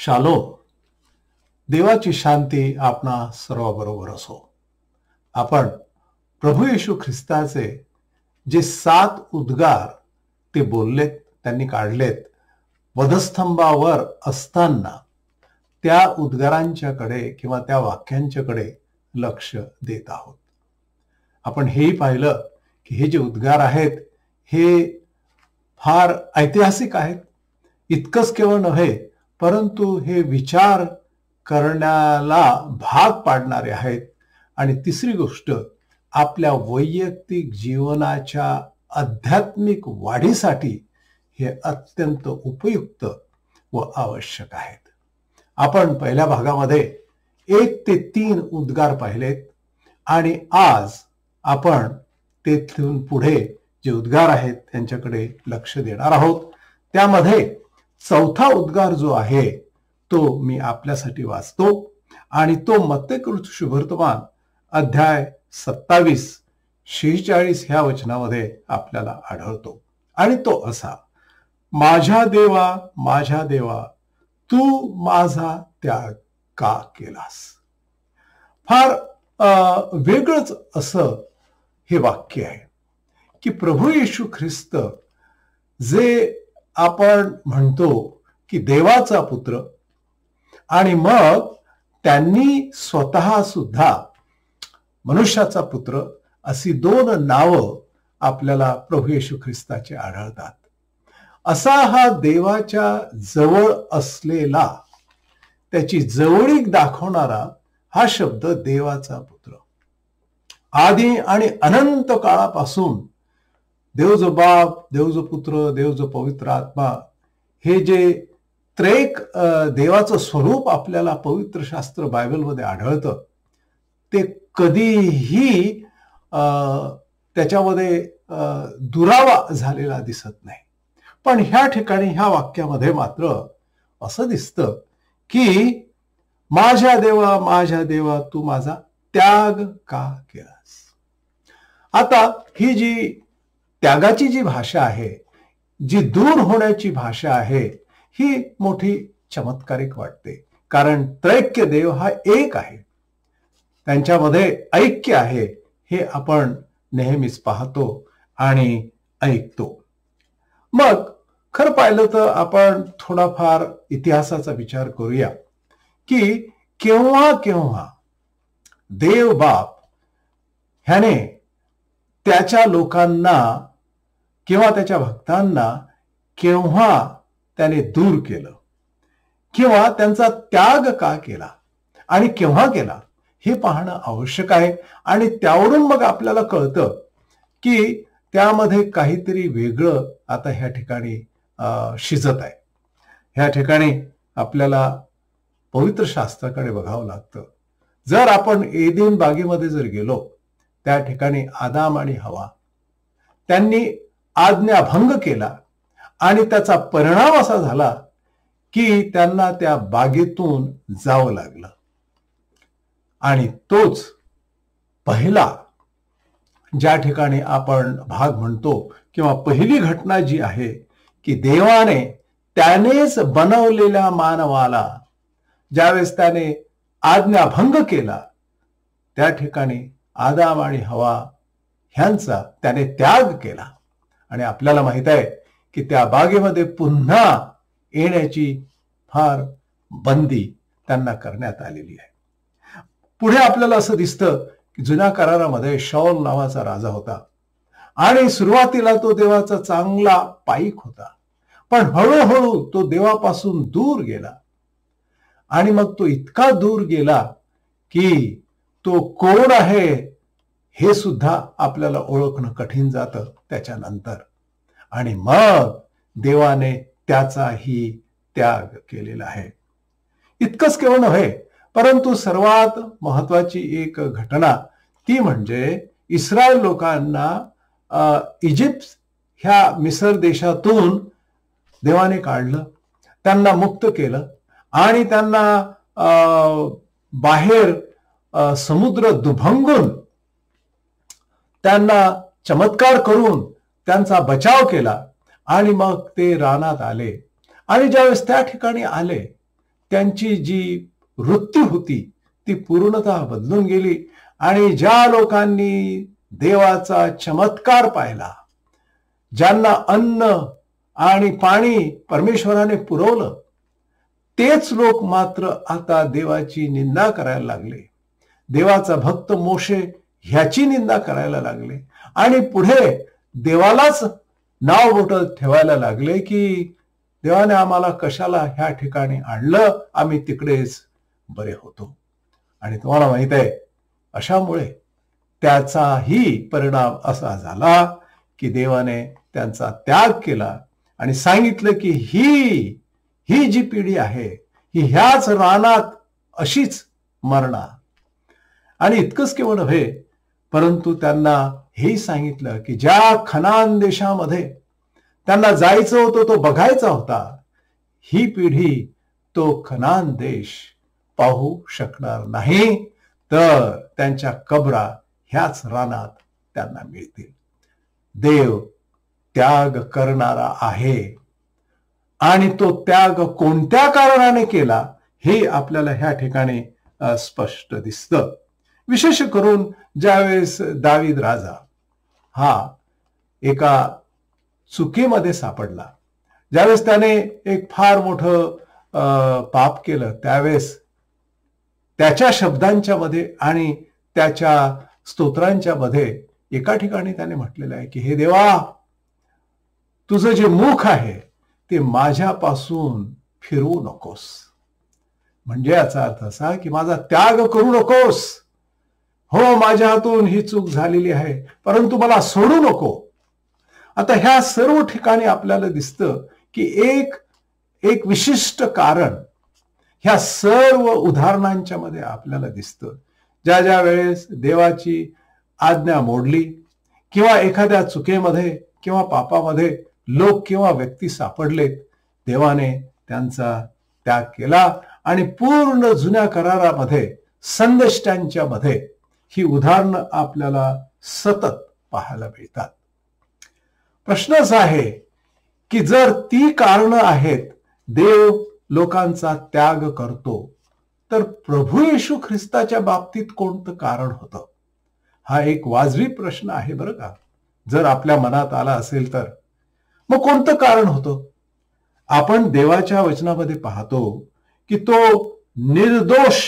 Shalom. देवाची शांती आपणा सर्वाबरोबर असो. आपण प्रभू येशू ख्रिस्ताचे जे 7 उद्गार ते बोललेत, त्यांनी काढलेत, वधस्तंभावर असताना त्या उद्गारांच्याकडे किंवा त्या वाक्यांच्याकडे लक्ष देत आहोत. आपण हेही पाहिलं की हे जे उद्गार आहेत हे फार ऐतिहासिक आहेत. इतकंच केवळ नव्हे, परंतु हे विचार करण्याला भाग पाडणारे आहेत. आणि तिसरी गोष्ट, आपल्या वैयक्तिक जीवनाच्या आध्यात्मिक वाढीसाठी हे अत्यंत उपयुक्त व आवश्यक आहेत. आपण पहिल्या भागामध्ये 1 ते 3 उद्गार पाहिलेत आणि आज आपण तेथून पुढे जे उद्गार आहेत त्यांच्याकडे लक्ष देणार आहोत. त्यामध्ये 4था उद्गार जो आहे तो मी आपल्यासाठी वाचतो आणि तो मत्तेकृत शुभवर्तमान अध्याय 27:46 ह्या वचनामध्ये आपल्याला आढळतो. आणि तो असा: माझ्या देवा, तू माझा त्याग का केलास? फार वेगळंच असं हे वाक्य आहे की प्रभू येशू ख्रिस्त, जे आपण म्हणतो की देवाचा पुत्र, आणि मग त्यांनी स्वतः सुद्धा मनुष्याचा पुत्र अशी 2 नावं आपल्याला प्रभू येशू ख्रिस्ताचे आढळतात. असा हा देवाच्या जवळ असलेला, त्याची जवळीक दाखवणारा हा शब्द देवाचा पुत्र, आदी आणि अनंत काळापासून देव जो बाप, देव जो पुत्र, देव जो पवित्र आत्मा, हे जे त्रेक देवाचं स्वरूप आपल्याला पवित्र शास्त्र बायबलमध्ये आढळतं, ते कधीही त्याच्यामध्ये दुरावा झालेला दिसत नाही. पण ह्या ठिकाणी ह्या वाक्यामध्ये मात्र असं दिसतं की माझ्या देवा, तू माझा त्याग का केलास? आता ही जी त्यागाची जी भाषा आहे, जी दूर होण्याची भाषा आहे, ही मोठी चमत्कारिक वाटते. कारण त्रैक्य देव हा एक आहे, त्यांच्यामध्ये ऐक्य आहे, हे आपण नेहमीच पाहतो आणि ऐकतो. मग खरं पाहिलं तर आपण थोडाफार इतिहासाचा विचार करूया की केव्हा केव्हा देव बाप ह्याने त्याच्या लोकांना किंवा त्याच्या भक्तांना केव्हा त्याने दूर केलं, किंवा त्यांचा त्याग का केला आणि केव्हा केला, हे पाहणं आवश्यक आहे. आणि त्यावरून मग आपल्याला कळतं की त्यामध्ये काहीतरी वेगळं आता ह्या ठिकाणी शिजत आहे. ह्या ठिकाणी आपल्याला पवित्र शास्त्राकडे बघावं लागतं. जर आपण एदेन बागेमध्ये जर गेलो, त्या ठिकाणी आदाम आणि हवा त्यांनी आज्ञाभंग केला आणि त्याचा परिणाम असा झाला की त्यांना त्या बागेतून जावं लागलं. आणि तोच पहिला ज्या ठिकाणी आपण भाग म्हणतो, किंवा पहिली घटना जी आहे की देवाने त्यानेच बनवलेल्या मानवाला ज्यावेळेस त्याने आज्ञाभंग केला, त्या ठिकाणी आदाम आणि हवा ह्यांचा त्याने त्याग केला. आणि आपल्याला माहित आहे की त्या बागेमध्ये पुन्हा येण्याची फार बंदी त्यांना करण्यात आलेली आहे. पुढे आपल्याला असं दिसतं की जुन्या करारामध्ये शाऊल नावाचा राजा होता आणि सुरुवातीला तो देवाचा चांगला पाईक होता, पण हळूहळू तो देवापासून दूर गेला. आणि मग तो इतका दूर गेला की तो कोण आहे हे सुद्धा आपल्याला ओळखणं कठीण जातं त्याच्यानंतर. आणि मग देवाने त्याचाही त्याग केलेला आहे. इतकंच केवळ नव्हे, परंतु सर्वात महत्वाची एक घटना ती म्हणजे इस्रायल लोकांना इजिप्त ह्या मिसर देशातून देवाने काढलं, त्यांना मुक्त केलं आणि त्यांना बाहेर समुद्र दुभंगून त्यांना चमत्कार करून त्यांचा बचाव केला. आणि मग ते रानात आले आणि ज्यावेळेस त्या ठिकाणी आले त्यांची जी वृत्ती होती ती पूर्णतः बदलून गेली आणि ज्या लोकांनी देवाचा चमत्कार पाहिला, ज्यांना अन्न आणि पाणी परमेश्वराने पुरवलं, तेच लोक मात्र आता देवाची निंदा करायला लागले. देवाचा भक्त मोशे ह्याची निंदा करायला लागले आणि पुढे देवालाच नाव बोटं ठेवायला लागले की देवाने आम्हाला कशाला ह्या ठिकाणी आणलं, आम्ही तिकडेच बरे होतो. आणि तुम्हाला माहित आहे, अशामुळे त्याचाही परिणाम असा झाला की देवाने त्यांचा त्याग केला आणि सांगितलं की ही जी पिढी आहे ही ह्याच रानात अशीच मरणार. आणि इतकंच केवळ नव्हे, परंतु त्यांना हेही सांगितलं की ज्या खनान देशामध्ये त्यांना जायचं होतं, तो बघायचा होता, ही पिढी तो खनान देश पाहू शकणार नाही, तर त्यांच्या कबरा ह्याच रानात त्यांना मिळतील. देव त्याग करणारा आहे आणि तो त्याग कोणत्या कारणाने केला हे आपल्याला ह्या ठिकाणी स्पष्ट दिसतं. विशेष करून ज्यावेळेस दावीद राजा हा एका चुकीमध्ये सापडला, ज्यावेळेस त्याने एक फार मोठं पाप केलं, त्यावेळेस त्याच्या शब्दांच्या मध्ये आणि त्याच्या स्तोत्रांच्या मध्ये एका ठिकाणी त्याने म्हटलेलं आहे की हे देवा, तुझं जे मुख आहे ते माझ्यापासून फिरवू नकोस. म्हणजे याचा अर्थ असा की माझा त्याग करू नकोस. हो, माझ्या हातून ही चूक झालेली आहे, परंतु मला सोडू नको. आता ह्या सर्व ठिकाणी आपल्याला दिसतं की एक विशिष्ट कारण ह्या सर्व उदाहरणांच्या मध्ये आपल्याला दिसतं. ज्या ज्या वेळेस देवाची आज्ञा मोडली किंवा एखाद्या चुकीमध्ये किंवा पापामध्ये लोक किंवा व्यक्ती सापडलेत, देवाने त्यांचा त्याग केला आणि पूर्ण जुन्या करारामध्ये संदेष्टांच्या मध्ये ही उदाहरणं आपल्याला सतत पाहायला मिळतात. प्रश्न असा आहे की जर ती कारणं आहेत, देव लोकांचा त्याग करतो, तर प्रभू येशू ख्रिस्ताच्या बाबतीत कोणतं कारण होतं? हा एक वाजवी प्रश्न आहे बरं का. जर आपल्या मनात आला असेल तर मग कोणतं कारण होतं? आपण देवाच्या वचनामध्ये पाहतो की तो निर्दोष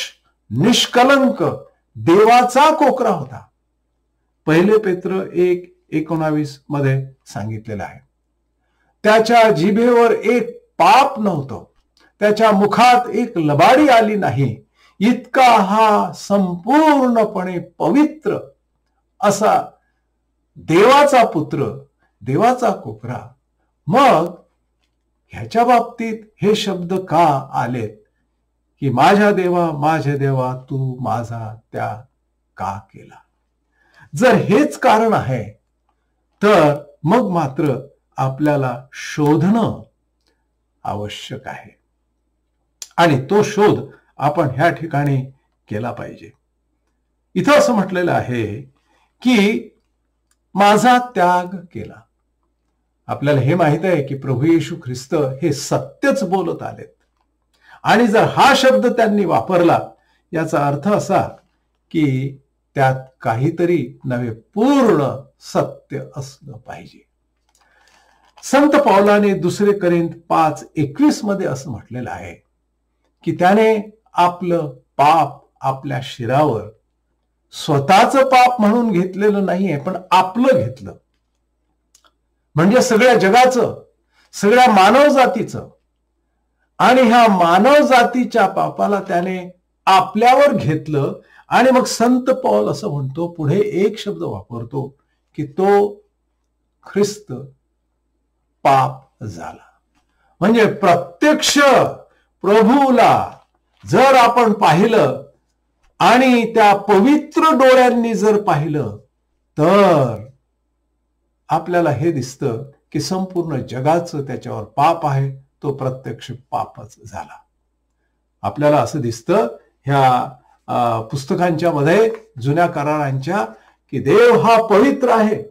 निष्कलंक देवाचा कोकरा होता. 1 पेत्र 1:19 मध्ये सांगितलेलं आहे. त्याच्या जिभेवर एक पाप नव्हतं, त्याच्या मुखात एक लबाडी आली नाही, इतका हा संपूर्णपणे पवित्र असा देवाचा पुत्र, देवाचा कोकरा. मग ह्याच्या बाबतीत हे शब्द का आलेत की माझ्या देवा तू माझा त्याग का केला? जर हेच कारण आहे तर मग मात्र आपल्याला शोधणं आवश्यक आहे आणि तो शोध आपण ह्या ठिकाणी केला पाहिजे. इथं असं म्हटलेलं आहे की माझा त्याग केला. आपल्याला हे माहित आहे की प्रभू येशू ख्रिस्त हे सत्यच बोलत आलेत आणि जर हा शब्द त्यांनी वापरला याचा अर्थ असा की त्यात काहीतरी नवे पूर्ण सत्य असलं पाहिजे. संत पौलाने 2 कोरिंथ 5:21 मध्ये असं म्हटलेलं आहे की त्याने आपलं पाप आपल्या शिरावर स्वतःचं पाप म्हणून घेतलेलं नाहीये, पण आपलं घेतलं. म्हणजे सगळ्या जगाचं, सगळ्या मानव जातीचं, आणि ह्या मानव जातीच्या पापाला त्याने आपल्यावर घेतलं. आणि मग संत पौल असं म्हणतो, पुढे एक शब्द वापरतो की तो ख्रिस्त पाप झाला. म्हणजे प्रत्यक्ष प्रभूला जर आपण पाहिलं आणि त्या पवित्र डोळ्यांनी जर पाहिलं तर आपल्याला हे दिसतं की संपूर्ण जगाचं त्याच्यावर पाप आहे, तो प्रत्यक्ष पापच झाला. आपल्याला असं दिसतं ह्या पुस्तकांच्या मध्ये, जुन्या करारांच्या, की देव हा पवित्र आहे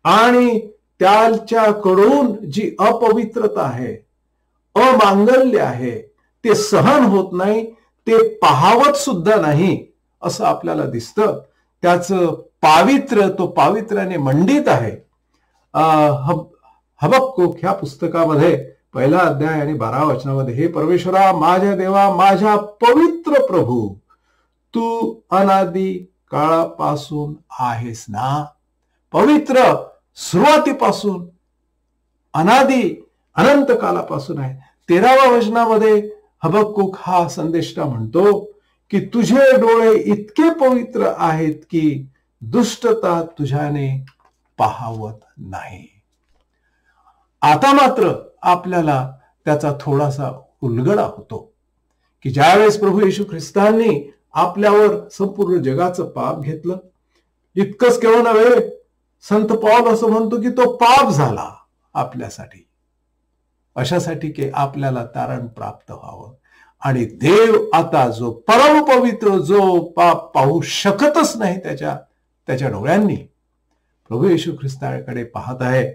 आणि त्याच्याकडून जी अपवित्रता आहे, अमांगल्य आहे, ते सहन होत नाही, ते पाहावत सुद्धा नाही असं आपल्याला दिसतं. त्याचं पावित्र्य तो पावित्र्याने मंडित आहे. हबक्कूक ह्या पुस्तकामध्ये 1 अध्याय आणि 12 वचनामध्ये, हे परमेश्वरा माझ्या देवा माझ्या पवित्र प्रभू, तू अनादी काळापासून आहेस ना. पवित्र सुरुवातीपासून, अनादी अनंत कालापासून आहे. 13व्या वचनामध्ये हबक्कूक हा संदेष्टा म्हणतो की तुझे डोळे इतके पवित्र आहेत की दुष्टता तुझ्याने पाहावत नाही. आता मात्र आपल्याला त्याचा थोडासा उलगडा होतो की ज्यावेळेस प्रभू येशू ख्रिस्तांनी आपल्यावर संपूर्ण जगाचं पाप घेतलं, इतकंच केवळ नव्हे, संत पौल असं म्हणतो की तो पाप झाला आपल्यासाठी, अशासाठी की आपल्याला तारण प्राप्त व्हावं. आणि देव आता जो परमपवित्र, जो पाप पाहू शकतच नाही त्याच्या डोळ्यांनी, प्रभू येशू ख्रिस्ताकडे पाहत आहे.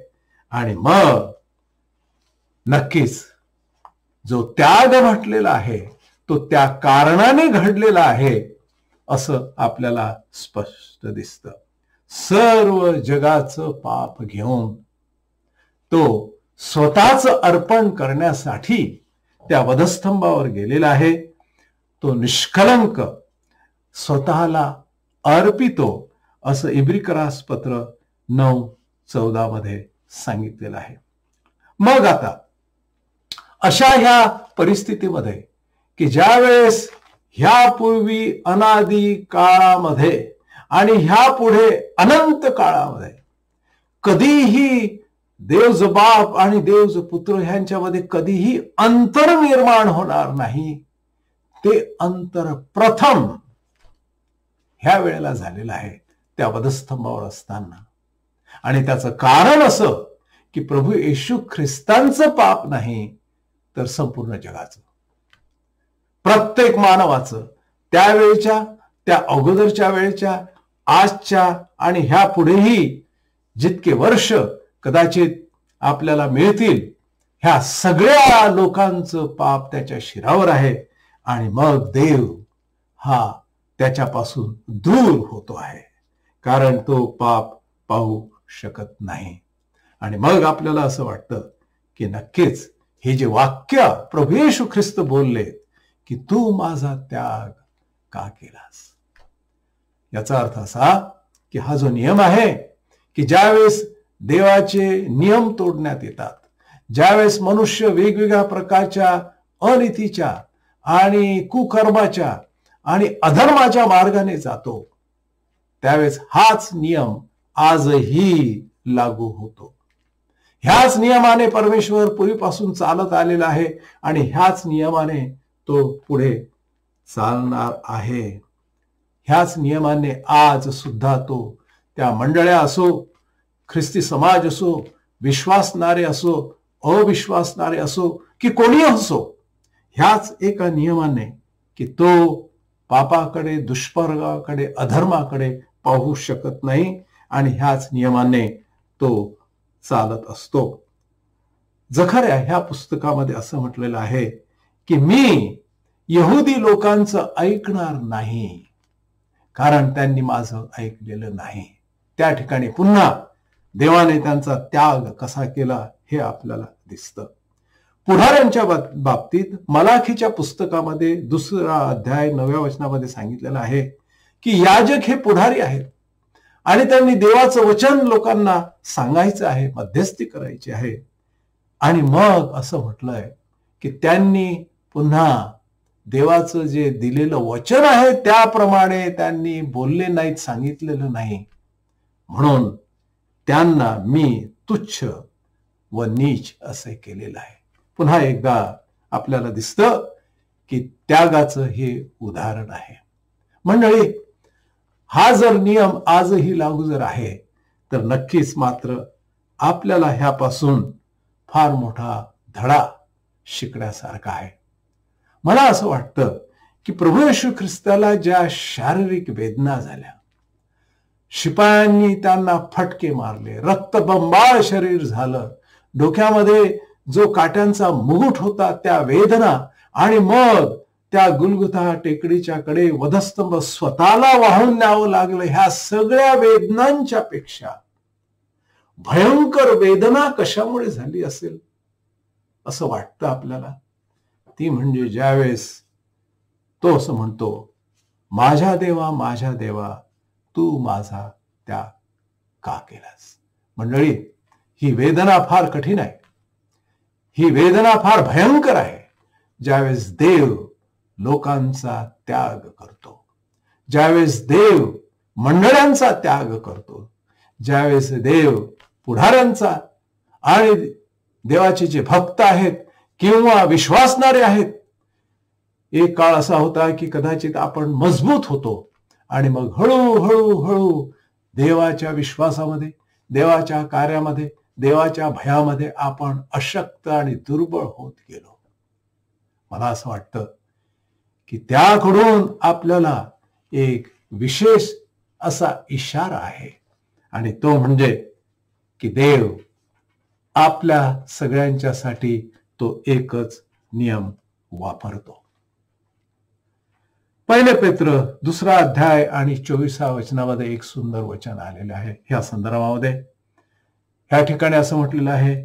आणि मग नक्कीच जो त्याग म्हटलेला आहे तो त्या कारणाने घडलेला आहे असं आपल्याला स्पष्ट दिसतं. सर्व जगाचं पाप घेऊन तो स्वतःच अर्पण करण्यासाठी त्या वधस्तंभावर गेलेला आहे. तो निष्कलंक स्वतःला अर्पितो असं इब्रिकरास पत्र 9:14 मध्ये सांगितलेलं आहे. मग आता अशा ह्या परिस्थितीमध्ये की ज्यावेळेस ह्यापूर्वी अनादी काळामध्ये आणि ह्या पुढे अनंत काळामध्ये कधीही देवज बाप आणि देवज पुत्र ह्यांच्यामध्ये कधीही अंतर निर्माण होणार नाही, ते अंतर प्रथम ह्या वेळेला झालेलं आहे त्या वधस्तंभावर असताना. आणि त्याचं कारण असं की प्रभू येशू ख्रिस्तांचं पाप नाही तर संपूर्ण जगाचं, प्रत्येक मानवाचं, त्यावेळेच्या, त्या अगोदरच्या वेळेच्या, आजच्या आणि ह्या पुढेही जितके वर्ष कदाचित आपल्याला मिळतील, ह्या सगळ्या लोकांचं पाप त्याच्या शिरावर आहे. आणि मग देव हा त्याच्यापासून दूर होतो आहे, कारण तो पाप पाहू शकत नाही. आणि मग आपल्याला असं वाटतं की नक्कीच हे जे वाक्य प्रभू येशू ख्रिस्त बोलले की तू माझा त्याग का केलास, याचा अर्थ असा की हा जो नियम आहे की ज्यावेळेस देवाचे नियम तोडण्यात येतात, ज्यावेळेस मनुष्य वेगवेगळ्या प्रकारच्या अनीतीच्या आणि कुकर्माच्या आणि अधर्माच्या मार्गाने जातो, त्यावेळेस हाच नियम आजही लागू होतो. ह्याच नियमाने परमेश्वर पूर्वीपासून चालत आलेला आहे आणि ह्याच नियमाने तो पुढे चालणार आहे. ह्याच नियमाने आज सुद्धा तो त्या मंडळ्या असो, ख्रिस्ती समाज असो, विश्वासणारे असो, अविश्वासणारे असो की कोणी असो, ह्याच एका नियमाने की तो पापाकडे, दुष्मार्गाकडे, अधर्माकडे पाहू शकत नाही आणि ह्याच नियमाने तो चालत असतो. जखर्या ह्या पुस्तकामध्ये असं म्हटलेलं आहे की मी यहुदी लोकांचं ऐकणार नाही कारण त्यांनी माझं ऐकलेलं नाही. त्या ठिकाणी पुन्हा देवाने त्यांचा त्याग कसा केला हे आपल्याला दिसतं. पुढाऱ्यांच्या बाबतीत मलाखीच्या पुस्तकामध्ये 2 अध्याय 9व्या वचनामध्ये सांगितलेलं आहे की याजक हे पुढारी आहेत आणि त्यांनी देवाचं वचन लोकांना सांगायचं आहे, मध्यस्थी करायची आहे. आणि मग असं म्हटलंय की त्यांनी पुन्हा देवाचं जे दिलेलं वचन आहे त्याप्रमाणे त्यांनी बोलले नाहीत, सांगितलेलं नाही, म्हणून त्यांना मी तुच्छ व नीच असे केलेलं आहे. पुन्हा एकदा आपल्याला दिसतं की त्यागाचं हे उदाहरण आहे. मंडळी, हा जर नियम आजही लागू जर आहे तर नक्कीच मात्र आपल्याला ह्यापासून फार मोठा धडा शिकण्यासारखा आहे. मला असं वाटतं की प्रभू येशू ख्रिस्ताला ज्या शारीरिक वेदना झाल्या, शिपायांनी त्यांना फटके मारले, रक्तबंबाळ शरीर झालं, डोक्यामध्ये जो काट्यांचा मुकुट होता त्या वेदना आणि मग त्या गुलगुथा टेकडीच्या कडे वधस्तंभ स्वतःला वाहून न्यावं लागलं. ह्या सगळ्या वेदनांच्या पेक्षा भयंकर वेदना कशामुळे झाली असेल असं वाटतं आपल्याला? ती म्हणजे ज्यावेळेस तो असं म्हणतो, माझ्या देवा तू माझा त्याग का केलास? मंडळी, ही वेदना फार कठीण आहे. ही वेदना फार भयंकर आहे. ज्यावेळेस देव लोकांचा त्याग करतो, ज्यावेळेस देव मंडळांचा त्याग करतो, ज्यावेळेस देव पुढाऱ्यांचा आणि देवाचे जे भक्त आहेत किंवा विश्वासणारे आहेत. एक काळ असा होता की कदाचित आपण मजबूत होतो आणि मग हळूहळू देवाच्या विश्वासामध्ये, देवाच्या कार्यामध्ये, देवाच्या भयामध्ये आपण अशक्त आणि दुर्बळ होत गेलो. मला असं वाटतं की त्याकडून आपल्याला एक विशेष असा इशारा आहे आणि तो म्हणजे की देव आपल्या सगळ्यांच्यासाठी तो एकच नियम वापरतो. 1 पेत्र 2 अध्याय आणि 24 वचनामध्ये एक सुंदर वचन आलेलं आहे. ह्या संदर्भामध्ये ह्या ठिकाणी असं म्हटलेलं आहे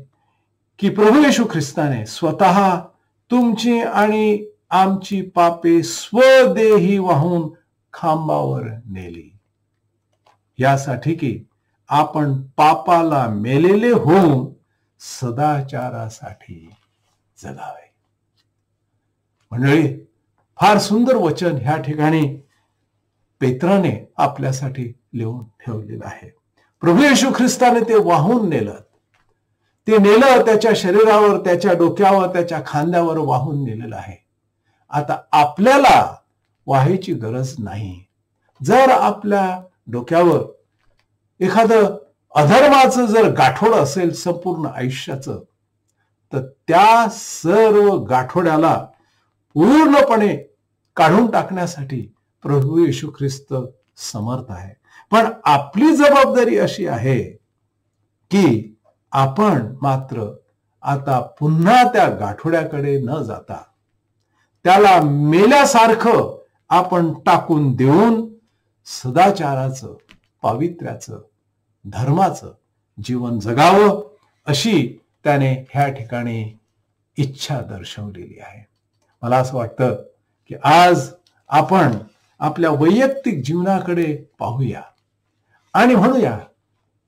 की प्रभू येशू ख्रिस्ताने स्वतः तुमची आणि आमची पापे स्वदेही वाहून खांबावर नेली, यासाठी की आपण पापाला मेलेले होऊन सदाचारासाठी जगावे. मंडळी, फार सुंदर वचन ह्या ठिकाणी पेत्राने आपल्यासाठी लिहून ठेवलेलं आहे. प्रभू येशू ख्रिस्ताने ते वाहून नेलं. ते नेलं त्याच्या शरीरावर, त्याच्या डोक्यावर, त्याच्या खांद्यावर वाहून नेलेलं आहे. आता आपल्याला वाहायची गरज नाही. जर आपल्या डोक्यावर एखादं अधर्माचं जर गाठोड असेल संपूर्ण आयुष्याचं, तर त्या सर्व गाठोड्याला पूर्णपणे काढून टाकण्यासाठी प्रभू येशू ख्रिस्त समर्थ आहे. पण आपली जबाबदारी अशी आहे की आपण मात्र आता पुन्हा त्या गाठोड्याकडे न जाता त्याला मेल्यासारखं आपण टाकून देऊन सदाचाराचं, पावित्र्याचं, धर्माचं जीवन जगावं, अशी त्याने ह्या ठिकाणी इच्छा दर्शवलेली आहे. मला असं वाटतं की आज आपण आपल्या वैयक्तिक जीवनाकडे पाहूया आणि म्हणूया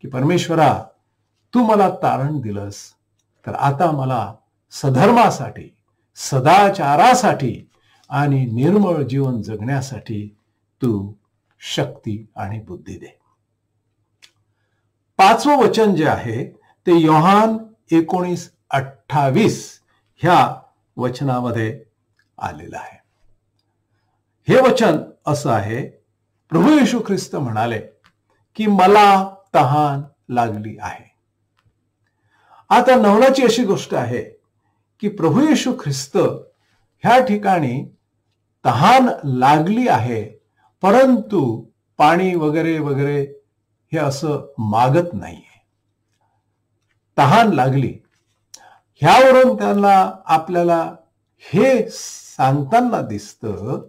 की परमेश्वरा, तू मला तारण दिलंस, तर आता मला सधर्मासाठी, सदाचारासाठी आणि निर्मळ जीवन जगण्यासाठी तू शक्ती आणि बुद्धी दे. 5वं वचन जे आहे ते योहान 19:28 ह्या वचनामध्ये आलेलं आहे. हे वचन असं आहे, प्रभू येशू ख्रिस्त म्हणाले की मला तहान लागली आहे. आता नवलाची अशी गोष्ट आहे की प्रभू येशू ख्रिस्त ह्या ठिकाणी तहान लागली आहे, परंतु पाणी वगैरे वगैरे हे असं मागत नाहीये. तहान लागली ह्यावरून त्यांना आपल्याला हे सांगताना दिसतं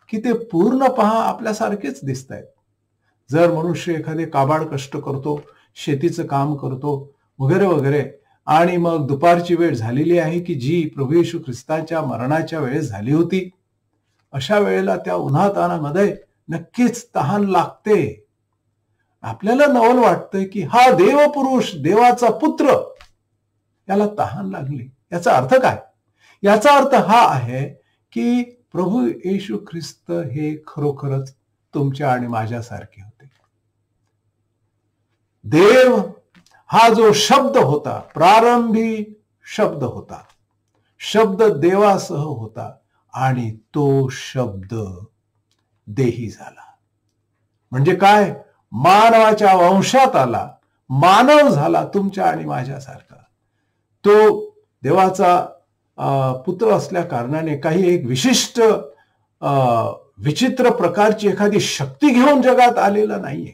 की ते पूर्ण पहा आपल्यासारखेच दिसत आहेत. जर मनुष्य एखादे काबाड कष्ट करतो, शेतीचं काम करतो वगैरे वगैरे, आणि मग दुपारची वेळ झालेली आहे की जी प्रभू येशू ख्रिस्ताच्या मरणाच्या वेळेस झाली होती, अशा वेळेला त्या उन्हातानामध्ये नक्कीच तहान लागते. आपल्याला नवल वाटतंय की हा देवपुरुष, देवाचा पुत्र, याला तहान लागली. याचा अर्थ काय? याचा अर्थ हा आहे की प्रभू येशू ख्रिस्त हे खरोखरच तुमच्या आणि माझ्यासारखे होते. देव हा जो शब्द होता, प्रारंभी शब्द होता, शब्द देवासह होता आणि तो शब्द देही झाला. म्हणजे काय? मानवाच्या वंशात आला, मानव झाला, तुमच्या आणि माझ्यासारखा. तो देवाचा पुत्र असल्या कारणाने काही एक विशिष्ट विचित्र प्रकारची एखादी शक्ती घेऊन जगात आलेला नाहीये.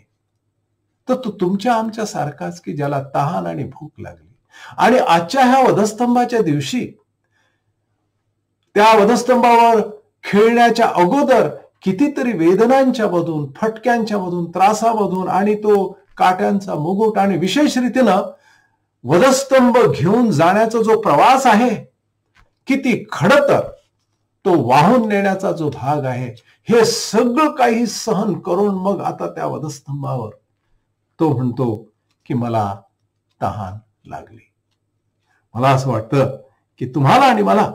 तर तो तुमच्या आमच्या सारखाच की ज्याला तहान आणि भूक लागली. आणि आजच्या ह्या वधस्तंभाच्या दिवशी त्या वधस्तंभावर खेळण्याच्या अगोदर कितीतरी वेदनांच्या मधून, फटक्यांच्या मधून, त्रासामधून आणि तो काट्यांचा मुकुट आणि विशेष रीतीनं वधस्तंभ घेऊन जाण्याचा जो प्रवास आहे, किती खडतर तो वाहून नेण्याचा जो भाग आहे, हे सगळं काही सहन करून मग आता त्या वधस्तंभावर तो म्हणतो की मला तहान लागली. मला असं वाटतं की तुम्हाला आणि मला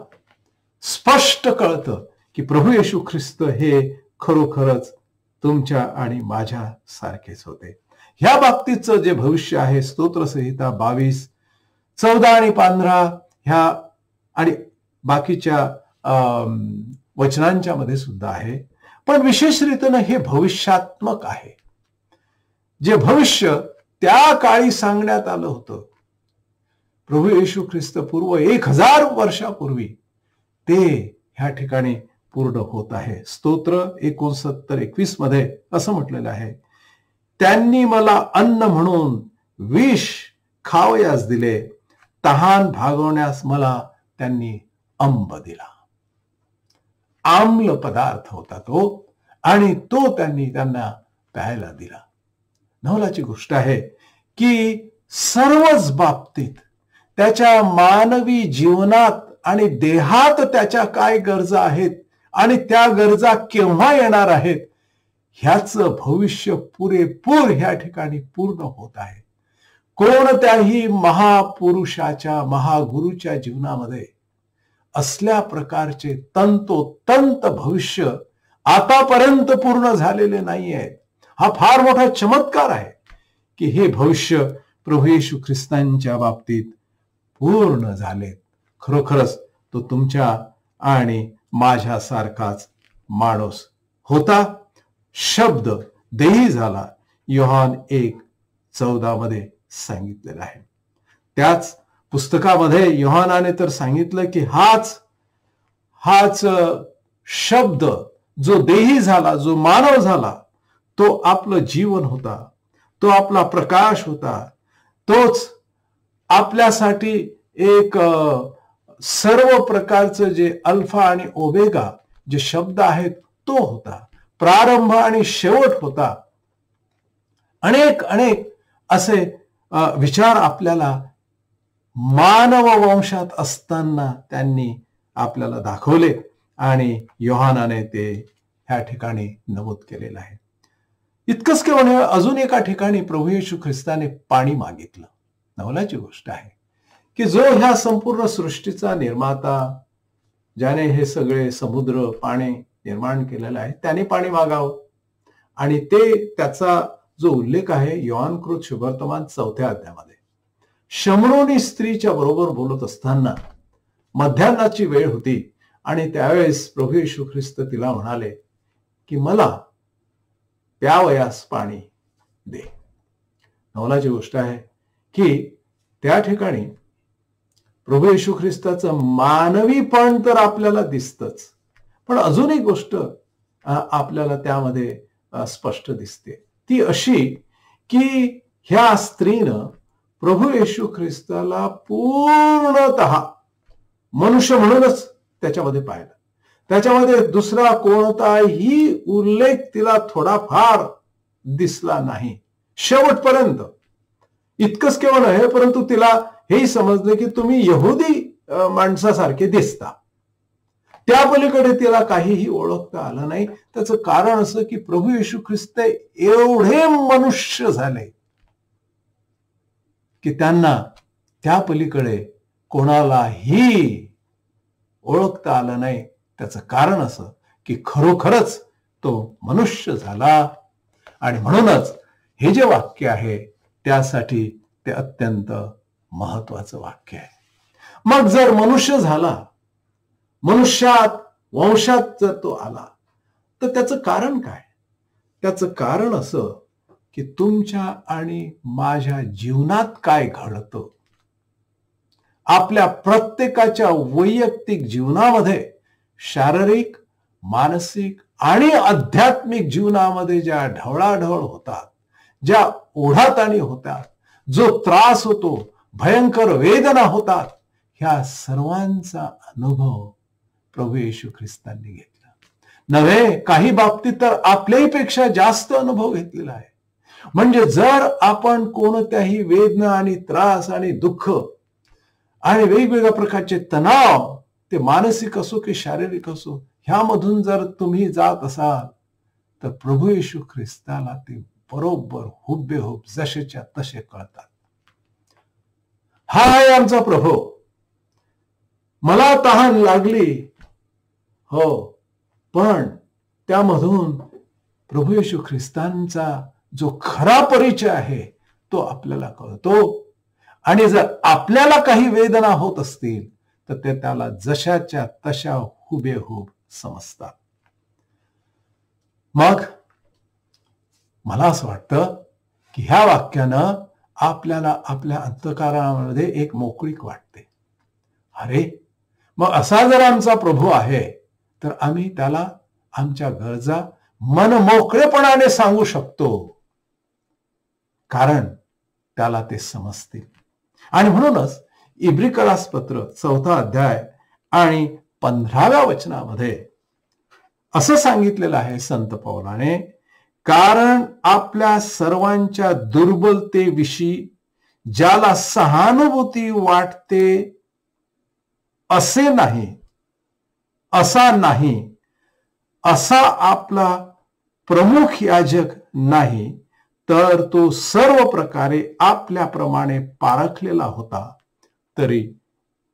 स्पष्ट कळतं की प्रभू येशू ख्रिस्त हे खरोखरच तुमच्या आणि माझ्या सारखेच होते. ह्या बाबतीतचं जे भविष्य आहे, स्तोत्रसंहिता 22, 14 आणि 15 ह्या आणि बाकीच्या वचनांच्या मध्ये सुद्धा आहे. पण विशेष रीतीनं हे भविष्यात्मक आहे. जे भविष्य त्या काळी सांगण्यात आलं होतं, प्रभू येशू ख्रिस्त पूर्व 1000 वर्षापूर्वी, ते ह्या ठिकाणी पूर्ण होत आहे. स्तोत्र 69:21 मध्ये असं म्हटलेलं आहे, त्यांनी मला अन्न म्हणून विष खावयास दिले, तहान भागवण्यास मला त्यांनी अंब दिला. आम्ल पदार्थ होता तो, आणि तो त्यांनी त्यांना प्यायला दिला. नवलाची गोष्ट आहे की सर्वच बाबतीत त्याच्या मानवी जीवनात आणि देहात त्याच्या काय गरजा आहेत आणि त्या गरजा केव्हा येणार आहेत, ह्याचं भविष्य पुरेपूर ह्या ठिकाणी पूर्ण होत आहे. कोणत्याही महापुरुषाच्या, महागुरूच्या जीवनामध्ये असल्या प्रकारचे तंतोतंत भविष्य आतापर्यंत पूर्ण झालेले नाहीये. हा फार मोठा चमत्कार आहे की हे भविष्य प्रभू येशू ख्रिस्तांच्या बाबतीत पूर्ण झालेत. खरोखरच तो तुमच्या आणि माझ्यासारखाच माणूस होता. शब्द देही झाला, योहान 1:14 मध्ये सांगितलेलं आहे. त्याच पुस्तकामध्ये योहानाने तर सांगितलं की हाच शब्द जो देही झाला, जो मानव झाला, तो आपलं जीवन होता, तो आपला प्रकाश होता, तोच आपल्यासाठी एक सर्व प्रकारचं जे अल्फा आणि ओमेगा जे शब्द आहेत तो होता, प्रारंभ आणि शेवट होता. अनेक असे विचार आपल्याला मानव वंशात असताना त्यांनी आपल्याला दाखवले आणि योहानाने ते ह्या ठिकाणी नमूद केलेलं आहे. इतकंच केवळ अजून एका ठिकाणी प्रभू येशू ख्रिस्ताने पाणी मागितलं. नवलाची गोष्ट आहे की जो ह्या संपूर्ण सृष्टीचा निर्माता, ज्याने हे सगळे समुद्र पाणी निर्माण केलेलं आहे, त्याने पाणी मागावं. आणि त्याचा जो उल्लेख आहे योहानकृत शुभवर्तमान 4थ्या अध्यायामध्ये, शमरोनी स्त्रीच्या बरोबर बोलत असताना मध्यान्हाची वेळ होती आणि त्यावेळेस प्रभू येशू ख्रिस्त तिला म्हणाले की मला प्यावयास पाणी दे. नवलाची गोष्ट आहे की त्या ठिकाणी प्रभू येशू ख्रिस्ताचं मानवीपण तर आपल्याला दिसतच, पण अजून एक गोष्ट आपल्याला त्यामध्ये स्पष्ट दिसते, ती अशी की ह्या स्त्रीनं प्रभू येशू ख्रिस्ताला पूर्णतः मनुष्य म्हणूनच त्याच्यामध्ये पाहिलं. त्याच्यामध्ये दुसरा कोणताही उल्लेख तिला थोडाफार दिसला नाही शेवटपर्यंत. इतकंच केवळ आहे, परंतु तिला हेही समजलं की तुम्ही यहुदी माणसासारखे दिसता. त्या पलीकडे तिला काहीही ओळखता आलं नाही. त्याचं कारण असं की प्रभू येशू ख्रिस्त एवढे मनुष्य झाले की त्यांना त्या पलीकडे कोणालाही ओळखता आलं नाही. त्याचं कारण असं की खरोखरच तो मनुष्य झाला. आणि म्हणूनच हे जे वाक्य आहे त्यासाठी ते अत्यंत महत्वाचं वाक्य आहे. मग जर मनुष्य झाला, मनुष्यात वंशात जर तो आला, तर त्याचं कारण काय? त्याचं कारण असं की तुमच्या आणि माझ्या जीवनात काय घडतं, आपल्या प्रत्येकाच्या वैयक्तिक जीवनामध्ये, शारीरिक, मानसिक आणि आध्यात्मिक जीवनामध्ये ज्या ढवळाढवळ होतात, ज्या ओढाताणी होतात, जो त्रास होतो, भयंकर वेदना होतात, ह्या सर्वांचा अनुभव प्रभू येशू ख्रिस्तांनी घेतलं नव्हे, काही बाबतीत तर आपल्यापेक्षा जास्त अनुभव घेतलेला आहे. म्हणजे जर आपण कोणत्याही वेदना आणि त्रास आणि दुःख आणि वेगवेगळ्या प्रकारचे तणाव, ते मानसिक असो की शारीरिक असो, ह्यामधून जर तुम्ही जात असाल तर प्रभू येशू ख्रिस्ताला ते बरोबर हुबेहूब जसेच्या तसे कळतात. हा आहे आमचा प्रभू. मला तहान लागली, हो, पण त्यामधून प्रभू येशू ख्रिस्तांचा जो खरा परिचय आहे तो आपल्याला कळतो. आणि जर आपल्याला काही वेदना होत असतील तर ते त्याला जशाच्या तशा हुबेहूब समजतात. मग मला असं वाटतं की ह्या वाक्यानं आपल्याला आपल्या अंतःकरणामध्ये एक मोकळीक वाटते. अरे, मग असा जर आमचा प्रभू आहे तर आम्ही त्याला आमच्या गरजा मन मोकळेपणाने सांगू शकतो, कारण त्याला ते समजते. आणि म्हणूनच इब्रिकरास पत्र 4 अध्याय आणि 15व्या वचनामध्ये असं सांगितलेलं आहे संत पौलाने, कारण आपल्या सर्वांच्या दुर्बलतेविषयी ज्याला सहानुभूती वाटते असा नाही, असा आपला प्रमुख याजक नाही, तर तो सर्व प्रकारे आपल्याप्रमाणे पारखलेला होता तरी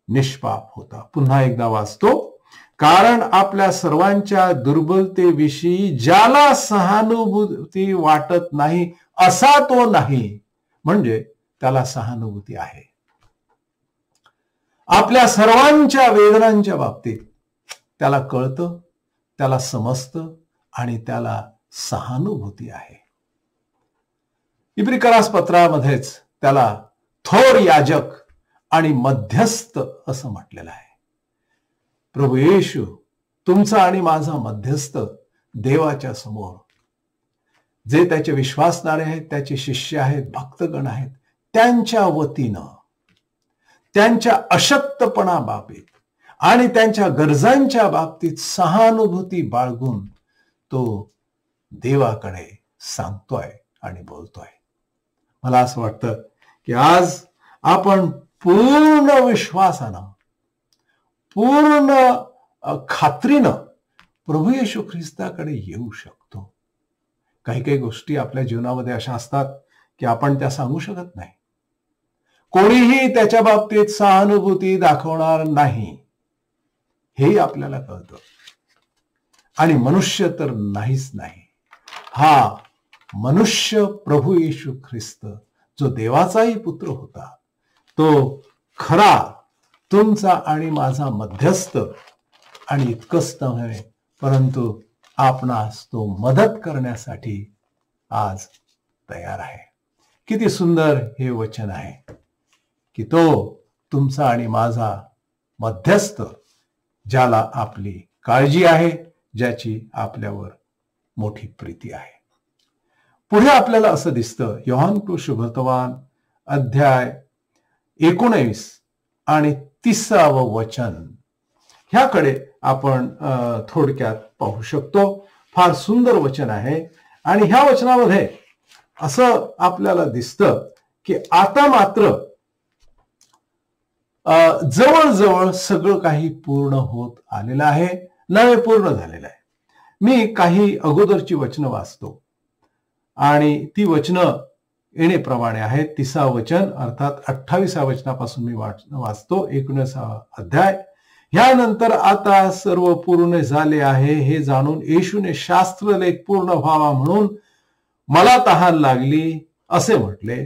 निष्पाप होता. पुन्हा एकदा वाचतो, कारण आपल्या सर्वांच्या दुर्बलतेविषयी ज्याला सहानुभूती वाटत नाही असा तो नाही, म्हणजे त्याला सहानुभूती आहे. आपल्या सर्वांच्या वेदनांच्या बाबतीत त्याला कळतं, त्याला समजतं आणि त्याला सहानुभूती आहे. इब्रिकरास पत्रामध्येच त्याला थोर याजक आणि मध्यस्थ असं म्हटलेलं आहे. प्रभू येशू तुमचा आणि माझा मध्यस्थ देवाच्या समोर, जे त्याचे विश्वासणारे आहेत, त्याचे शिष्य आहेत, भक्तगण आहेत, त्यांच्या वतीनं त्यांच्या अशक्तपणाबाबतीत आणि त्यांच्या गरजांच्या बाबतीत सहानुभूती बाळगून तो देवाकडे सांगतोय आणि बोलतोय. मला असं वाटतं की आज आपण पूर्ण विश्वासानं, पूर्ण खात्रीनं प्रभू येशू ख्रिस्ताकडे येऊ शकतो. काही काही गोष्टी आपल्या जीवनामध्ये अशा असतात की आपण त्या सांगू शकत नाही. कोणीही त्याच्या बाबतीत सहानुभूती दाखवणार नाही, हेही आपल्याला कळतं. आणि मनुष्य तर नाहीच नाही. हा मनुष्य प्रभू येशू ख्रिस्त, जो देवाचाही पुत्र होता, तो खरा तुमचा आणि माझा मध्यस्थ, आणि इतकंच नव्हे परंतु आपणास तो मदत करण्यासाठी आज तयार आहे. किती सुंदर हे वचन आहे की तो तुमचा आणि माझा मध्यस्थ, ज्याला आपली काळजी आहे, ज्याची आपल्यावर मोठी प्रीती आहे. पुढे आपल्याला असं दिसतं, योहान शुभवर्तमान अध्याय 19 आणि 30वं वचन, ह्याकडे आपण थोडक्यात पाहू शकतो. फार सुंदर वचन आहे. आणि ह्या वचनामध्ये असं आपल्याला दिसतं की आता मात्र जवळजवळ सगळं काही पूर्ण होत आलेलं आहे, नवे पूर्ण झालेलं आहे. मी काही अगोदरची वचनं वाचतो आणि ती वचनं येणेप्रमाणे आहेत. 30वं वचन अर्थात 28व्या वचनापासून मी वाचतो. 19 अध्याय. ह्यानंतर आता सर्व पूर्ण झाले आहे हे जाणून येशूने शास्त्रलेख पूर्ण व्हावा म्हणून मला तहान लागली असे म्हटले.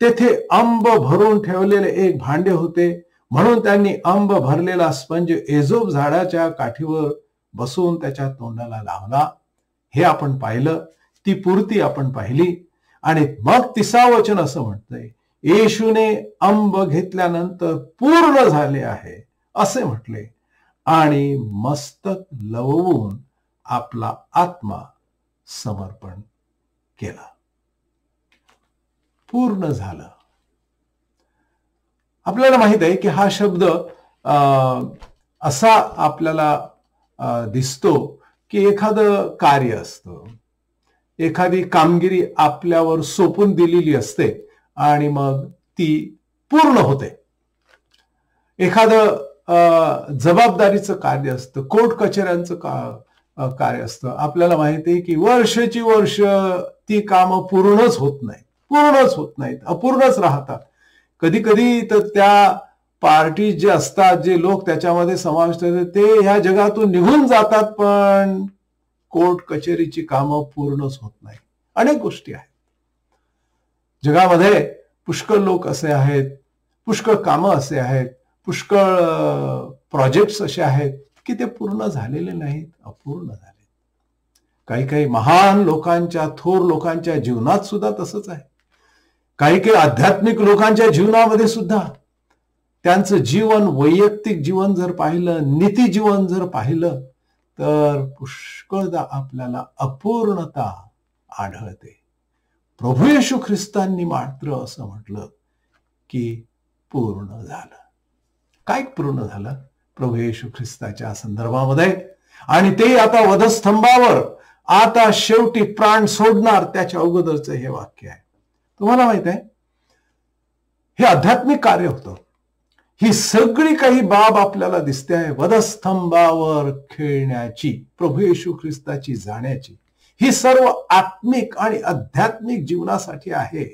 तेथे आंब भरून ठेवलेले एक भांडे होते, म्हणून त्यांनी आंब भरलेला स्पंज एजोब झाडाच्या काठीवर बसून त्याच्या तोंडाला लावला. हे आपण पाहिलं, ती पूर्ती आपण पाहिली. आणि मग 30वं वचन असं म्हणतंय, येशूने आंब घेतल्यानंतर पूर्ण झाले आहे असे म्हटले आणि मस्तक लवून आपला आत्मा समर्पण केला. पूर्ण झालं. आपल्याला माहित आहे की हा शब्द असा आपल्याला दिसतो की एखादं कार्य असतं, एखादी कामगिरी आपल्यावर सोपून दिलेली असते आणि मग ती पूर्ण होते. एखादं जबाबदारीचं कार्य असतं, कोर्ट कचेऱ्यांचं कार्य असतं. आपल्याला माहिती आहे की वर्षाची वर्ष ती कामं पूर्णच होत नाहीत, अपूर्णच राहतात. कधी कधी तर त्या पार्टी जे असतात, जे लोक त्याच्यामध्ये समाविष्ट असतात, ते ह्या जगातून निघून जातात, पण कोर्ट कचेरीची कामं पूर्णच होत नाही. अनेक गोष्टी आहेत जगामध्ये. पुष्कळ लोक असे आहेत, पुष्कळ कामं असे आहेत, पुष्कळ प्रोजेक्ट्स असे आहेत की ते पूर्ण झालेले नाहीत, अपूर्ण झाले. काही काही महान लोकांच्या, थोर लोकांच्या जीवनात सुद्धा तसंच आहे. काही काही आध्यात्मिक लोकांच्या जीवनामध्ये सुद्धा त्यांचं जीवन, वैयक्तिक जीवन जर पाहिलं, नीती जीवन जर पाहिलं, तर पुष्कळदा आपल्याला अपूर्णता आढळते. प्रभू येशू ख्रिस्तांनी मात्र असं म्हटलं की पूर्ण झालं. काय पूर्ण झालं प्रभू येशू ख्रिस्ताच्या संदर्भामध्ये? आणि ते आता वधस्तंभावर आता शेवटी प्राण सोडणार, त्याच्या अगोदरचं हे वाक्य आहे. तुम्हाला माहित आहे, हे आध्यात्मिक कार्य होतं. ही सगळी काही बाब आपल्याला दिसते आहे वधस्तंभावर खेळण्याची, प्रभू येशू ख्रिस्ताची जाण्याची. ही सर्व आत्मिक आणि आध्यात्मिक जीवनासाठी आहे.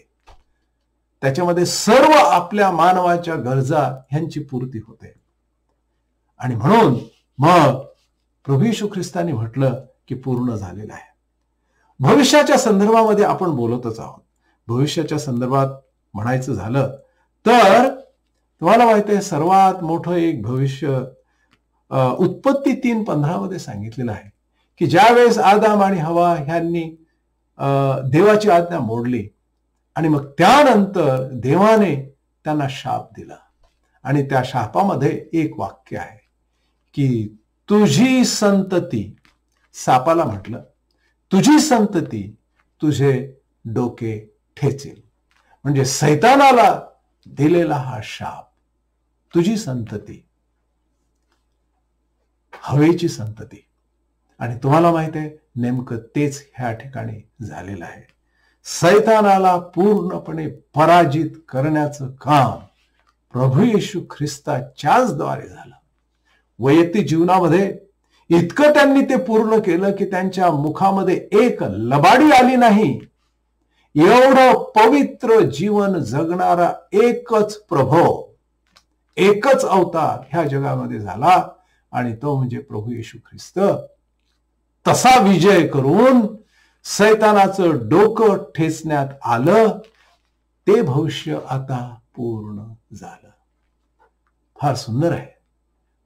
त्याच्यामध्ये सर्व आपल्या मानवाच्या गरजा ह्यांची पूर्ती होते. आणि म्हणून मग प्रभू येशू ख्रिस्तांनी म्हटलं की पूर्ण झालेलं आहे. भविष्याच्या संदर्भामध्ये आपण बोलतच आहोत. भविष्याच्या संदर्भात म्हणायचं झालं तर तुम्हाला माहिती आहे, सर्वात मोठं एक भविष्य उत्पत्ती 3:15 मध्ये सांगितलेलं आहे की ज्यावेळेस आदाम आणि हवा ह्यांनी देवाची आज्ञा मोडली आणि मग त्यानंतर देवाने त्यांना शाप दिला. आणि त्या शापामध्ये एक वाक्य आहे की तुझी संतती, सापाला म्हटलं, तुझी संतती तुझे डोके ठेचेल. म्हणजे सैतानाला दिलेला हा शाप, तुझी संतती, हवेची संतती. आणि तुम्हाला माहित आहे, नेमकं तेच ह्या ठिकाणी झालेलं आहे. सैतानाला पूर्णपणे पराजित करण्याचं काम प्रभू येशू ख्रिस्ताच्याच द्वारे झालं. वैयक्तिक जीवनामध्ये इतकं त्यांनी ते पूर्ण केलं की त्यांच्या मुखामध्ये एक लबाडी आली नाही. एवढं पवित्र जीवन जगणारा एकच प्रभू, एकच अवतार ह्या जगामध्ये झाला आणि तो म्हणजे प्रभू येशू ख्रिस्त. तसा विजय करून सैतानाचं डोकं ठेचण्यात आलं. ते भविष्य आता पूर्ण झालं. फार सुंदर आहे.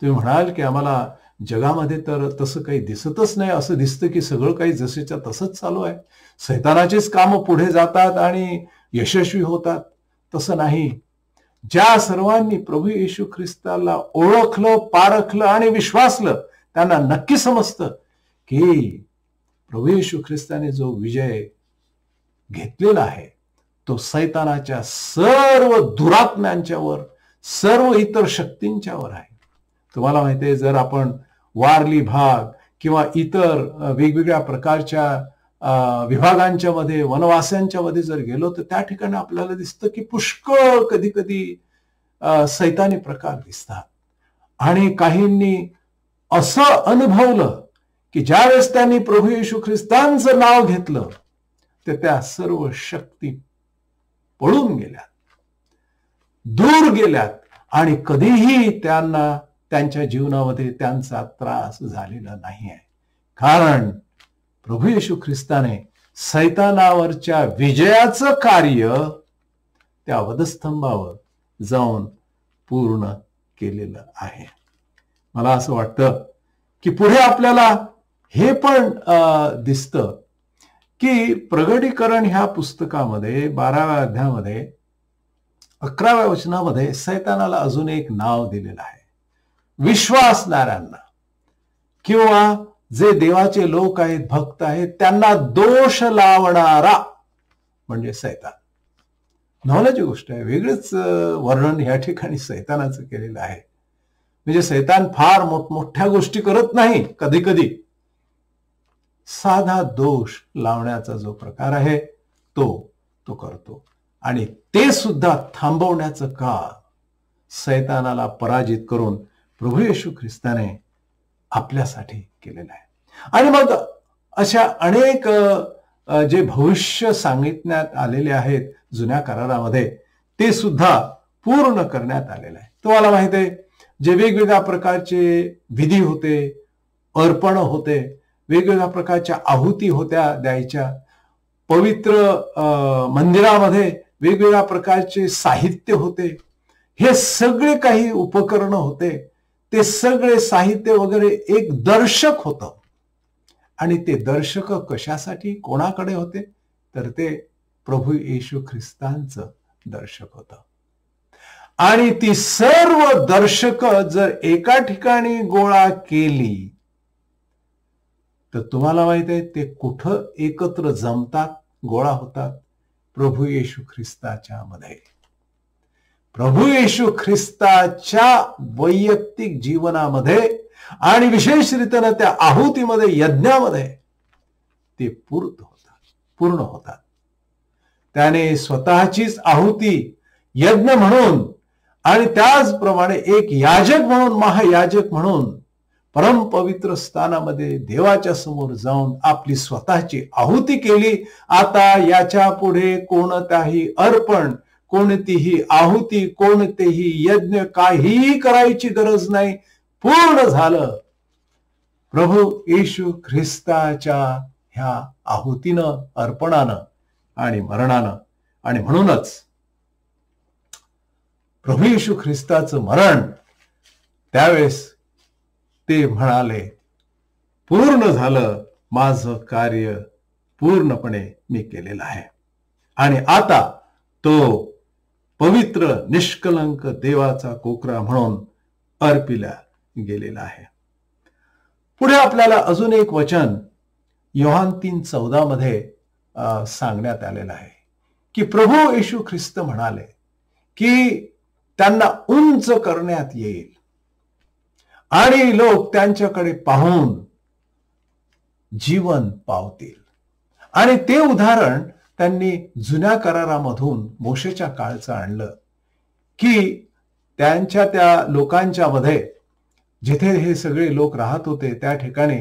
तुम्ही म्हणाल की आम्हाला जगामध्ये तर तसं काही दिसतच नाही, असं दिसतं की सगळं काही जसेच्या तसंच चालू आहे, सैतानाचीच कामं पुढे जातात आणि यशस्वी होतात. तसं नाही. ज्या सर्वांनी प्रभू येशू ख्रिस्ताला ओळखलं, पारखलं आणि विश्वासलं, त्यांना नक्की समजतं की प्रभू येशू ख्रिस्ताने जो विजय घेतलेला आहे तो सैतानाच्या सर्व दुरात्म्यांच्यावर, सर्व इतर शक्तींच्यावर आहे. तुम्हाला माहिती आहे, जर आपण वारली भाग किंवा इतर वेगवेगळ्या प्रकारच्या विभागांच्या मध्ये, वनवास्यांच्या मध्ये जर गेलो तर त्या ठिकाणी आपल्याला दिसतं की पुष्कळ कधी कधी सैतानी प्रकार दिसतात. आणि काहींनी असं अनुभवलं की ज्यावेळेस त्यांनी प्रभू येशू ख्रिस्तांचं नाव घेतलं तर त्या सर्व शक्ती पळून गेल्यात, दूर गेल्यात आणि कधीही त्यांना त्यांच्या जीवनामध्ये त्यांचा त्रास झालेला नाही आहे. कारण प्रभू येशू ख्रिस्ताने सैतानावरच्या विजयाचं कार्य त्या वधस्तंभावर जाऊन पूर्ण केलेलं आहे. मला असं वाटतं की पुढे आपल्याला हे पण दिसतं की प्रगटीकरण ह्या पुस्तकामध्ये 12व्या अध्यायामध्ये 11व्या वचनामध्ये सैतानाला अजून एक नाव दिलेलं आहे. विश्वासणाऱ्यांना किंवा जे देवाचे लोक आहेत, भक्त आहेत, त्यांना दोष लावणारा म्हणजे सैतान. नवलाची गोष्ट आहे, वेगळंच वर्णन या ठिकाणी सैतानाचं केलेलं आहे. म्हणजे शैतान फार मोठमोठ्या गोष्टी करत नाही, कधी कधी साधा दोष लावण्याचा जो प्रकार आहे तो करतो. आणि ते सुद्धा थांबवण्याचं काम शैतानाला पराजित करून प्रभू येशू ख्रिस्ताने आपल्यासाठी केलेलं आहे. आणि मग अशा अनेक जे भविष्य सांगितण्यात आलेले आहेत जुन्या करारामध्ये, ते सुद्धा पूर्ण करण्यात आलेलं आहे. तुम्हाला माहित आहे, जे वेगवेगळ्या प्रकारचे विधी होते, अर्पण होते, वेगवेगळ्या प्रकारच्या आहुती होत्या द्यायच्या, पवित्र मंदिरामध्ये वेगवेगळ्या प्रकारचे साहित्य होते, हे सगळे काही उपकरण होते, ते सगळे साहित्य वगैरे एक दर्शक होतं. आणि ते दर्शक कशासाठी, कोणाकडे होते, तर ते प्रभू येशू ख्रिस्तांचं दर्शक होतं. आणि ती सर्व दर्शक जर एका ठिकाणी गोळा केली तर तुम्हाला माहित आहे ते कुठं एकत्र जमतात, गोळा होतात? प्रभू येशू ख्रिस्ताच्या मध्ये. प्रभू येशू ख्रिस्ताच्या वैयक्तिक जीवनामध्ये आणि विशेष रीतीने त्या आहुतीमध्ये, यज्ञामध्ये ते पूर्ण होतात. त्याने स्वतःचीच आहुती यज्ञ म्हणून आणि त्याचप्रमाणे एक याजक म्हणून, महायाजक म्हणून परमपवित्र स्थानामध्ये देवाच्या समोर जाऊन आपली स्वतःची आहुती केली. आता याच्या पुढे कोणताही अर्पण, कोणतीही आहुती, कोणतेही यज्ञ, काहीही करायची गरज नाही. पूर्ण झालं प्रभू येशू ख्रिस्ताच्या ह्या आहुतीनं, अर्पणानं आणि मरणानं. आणि म्हणूनच प्रभू येशू ख्रिस्ताचं मरण, त्यावेळेस ते म्हणाले, पूर्ण झालं, माझं कार्य पूर्णपणे मी केलेलं आहे. आणि आता तो पवित्र निष्कलंक देवाचा कोकरा म्हणून अर्पिला गेलेला आहे. पुढे आपल्याला अजून एक वचन योहान 3:14 मध्ये सांगण्यात आलेलं आहे की प्रभू येशू ख्रिस्त म्हणाले की त्यांना उंच करण्यात येईल आणि लोक त्यांच्याकडे पाहून जीवन पावतील. आणि ते उदाहरण त्यांनी जुन्या करारामधून मोशेच्या काळचं आणलं की त्यांच्या त्या लोकांच्या मध्ये, जिथे हे सगळे लोक राहत होते, त्या ठिकाणी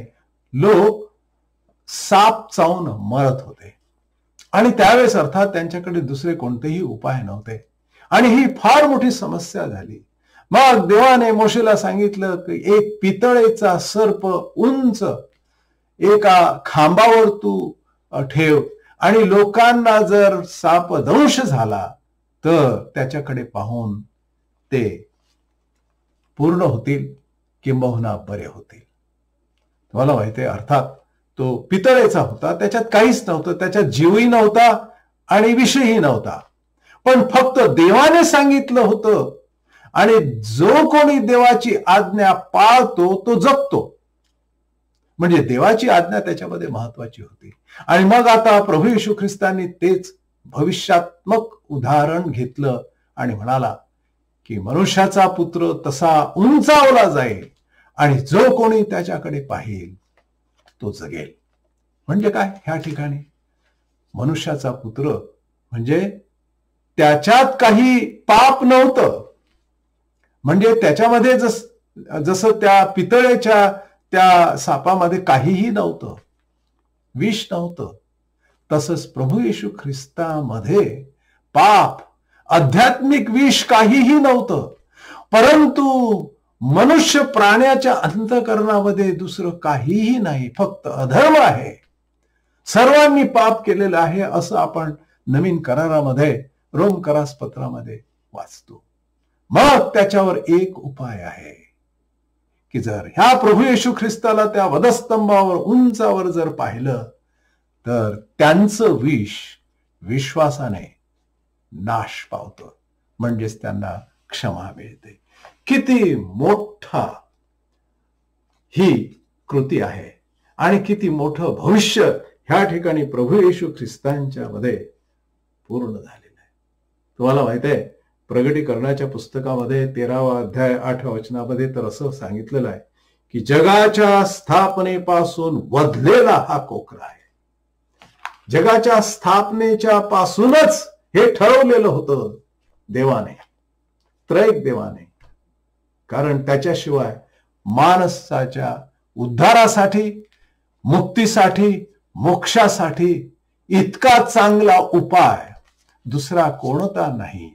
लोक साप चावून मरत होते. आणि त्यावेळेस अर्थात त्यांच्याकडे दुसरे कोणतेही उपाय नव्हते आणि ही फार मोठी समस्या झाली. मग देवाने मोशेला सांगितलं की एक पितळेचा सर्प उंच एका खांबावर तू ठेव आणि लोकांना जर साप दंश झाला तर त्याच्याकडे पाहून ते पूर्ण होतील, किंबहुना बरे होतील. तुम्हाला माहितीये, अर्थात तो पितळेचा होता, त्याच्यात काहीच नव्हतं, त्याच्यात जीवही नव्हता आणि विषही नव्हता. पण फक्त देवाने सांगितलं होतं आणि जो कोणी देवाची आज्ञा पाळतो तो जगतो. म्हणजे देवाची आज्ञा त्याच्यामध्ये महत्वाची होती. आणि मग आता प्रभू येशू ख्रिस्तांनी तेच भविष्यात्मक उदाहरण घेतलं आणि म्हणाला की मनुष्याचा पुत्र तसा उंचावला जाईल आणि जो कोणी त्याच्याकडे पाहिल तो जगेल. म्हणजे काय, ह्या ठिकाणी मनुष्याचा पुत्र म्हणजे त्याच्यात काही पाप नव्हतं. म्हणजे त्याच्यामध्ये जसं त्या पितळेच्या त्या सापामध्ये काहीही नव्हतं, विष नव्हतं, तसंच प्रभू येशू ख्रिस्तामध्ये पाप, आध्यात्मिक विष काहीही नव्हतं. परंतु मनुष्य प्राण्याच्या अंतःकरणामध्ये दुसरं काहीही नाही, फक्त अधर्म आहे. सर्वांनी पाप केलेलं आहे असं आपण नवीन करारामध्ये, रोम करासपत्रामध्ये वाचतो. मग त्याच्यावर एक उपाय आहे की जर ह्या प्रभू येशू ख्रिस्ताला त्या वधस्तंभावर उंचावर जर पाहिलं तर त्यांचं विष विश्वासाने नाश पावतं, म्हणजेच त्यांना क्षमा मिळते. किती मोठा ही कृती आहे आणि किती मोठं भविष्य ह्या ठिकाणी प्रभू येशू ख्रिस्तांच्या मध्ये पूर्ण झालेलं आहे. तुम्हाला माहित आहे, प्रगटीकरणाच्या पुस्तकामध्ये 13वा अध्याय 8व्या वचनामध्ये तर असं सांगितलेलं आहे की जगाच्या स्थापनेपासून वधलेला हा कोकरा आहे. जगाच्या स्थापनेच्या पासूनच हे ठरवलेलं होतं देवाने, त्रैक देवाने. कारण त्याच्याशिवाय माणसाच्या उद्धारासाठी, मुक्तीसाठी, मोक्षासाठी इतका चांगला उपाय दुसरा कोणता नाही.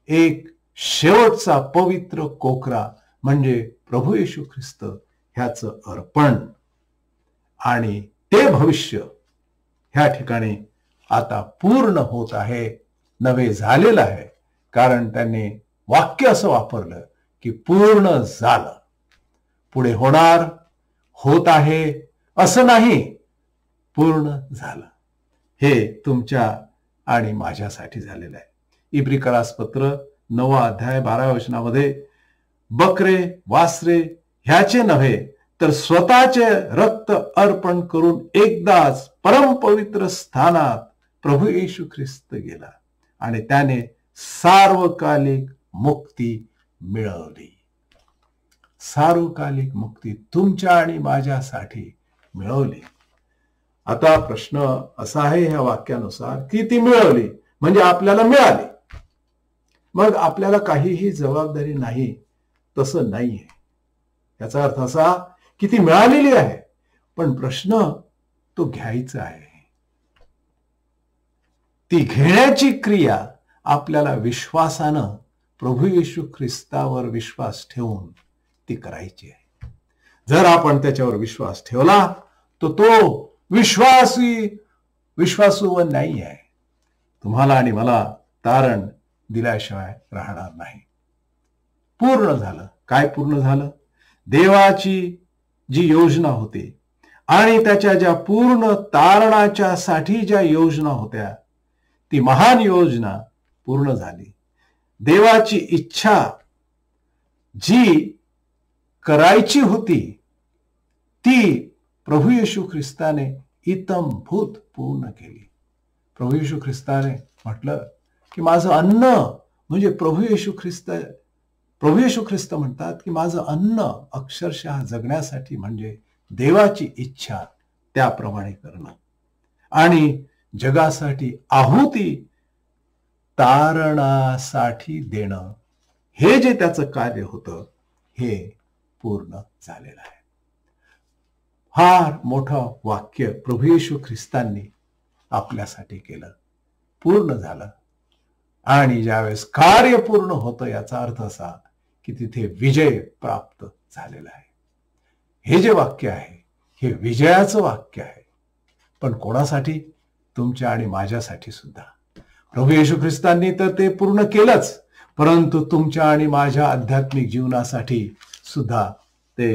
एक शेवटचा पवित्र कोकरा म्हणजे प्रभू येशू ख्रिस्त ह्याचं अर्पण. आणि ते भविष्य ह्या ठिकाणी आता पूर्ण होत आहे, नवे झालेलं आहे. कारण त्यांनी वाक्य असं वापरलं की पूर्ण झालं. पुढे होणार, होत आहे असं नाही, पूर्ण झालं. हे तुमच्या आणि माझ्यासाठी झालेलं आहे. इब्रिकरास पत्र 9वा अध्याय 12व्या वचनामध्ये बकरे वासरे ह्याचे नव्हे तर स्वतःचे रक्त अर्पण करून एकदाच परमपवित्र स्थानात प्रभू येशू ख्रिस्त गेला आणि त्याने सार्वकालिक मुक्ती मिळवली. सार्वकालिक मुक्ती तुमच्या आणि माझ्यासाठी मिळवली. आता प्रश्न असा आहे ह्या वाक्यानुसार की ती मिळवली म्हणजे आपल्याला मिळाली, मग आपल्याला काहीही जबाबदारी नाही, तसं नाहीये. याचा अर्थ असा की ती मिळालेली आहे, पण प्रश्न तो घ्यायचा आहे. ती घेण्याची क्रिया आपल्याला विश्वासानं प्रभू येशू ख्रिस्तावर विश्वास ठेवून ती करायची आहे. जर आपण त्याच्यावर विश्वास ठेवला तर तो विश्वासू नाही आहे. तुम्हाला आणि मला तारण दिल्याशिवाय राहणार नाही. पूर्ण झालं. काय पूर्ण झालं? देवाची जी योजना होती आणि त्याच्या ज्या पूर्ण तारणाच्या साठी ज्या योजना होत्या, ती महान योजना पूर्ण झाली. देवाची इच्छा जी करायची होती ती प्रभू येशू ख्रिस्ताने इतंभूत पूर्ण केली. प्रभू येशू ख्रिस्ताने म्हटलं की माझं अन्न म्हणजे प्रभू येशू ख्रिस्त म्हणतात की माझं अन्न अक्षरशः जगण्यासाठी म्हणजे देवाची इच्छा त्याप्रमाणे करणं आणि जगासाठी आहुती तारणासाठी देणं, हे जे त्याचं कार्य होतं हे पूर्ण झालेलं आहे. फार मोठं वाक्य प्रभू येशू ख्रिस्तांनी आपल्यासाठी केलं, पूर्ण झालं. आणि ज्यावेळेस कार्य पूर्ण होतं याचा अर्थ असा की तिथे विजय प्राप्त झालेला आहे. हे जे वाक्य आहे हे विजयाचं वाक्य आहे. पण कोणासाठी? तुमच्या आणि माझ्यासाठी सुद्धा. प्रभू येशू ख्रिस्तांनी तर ते पूर्ण केलंच, परंतु तुमच्या आणि माझ्या आध्यात्मिक जीवनासाठी सुद्धा ते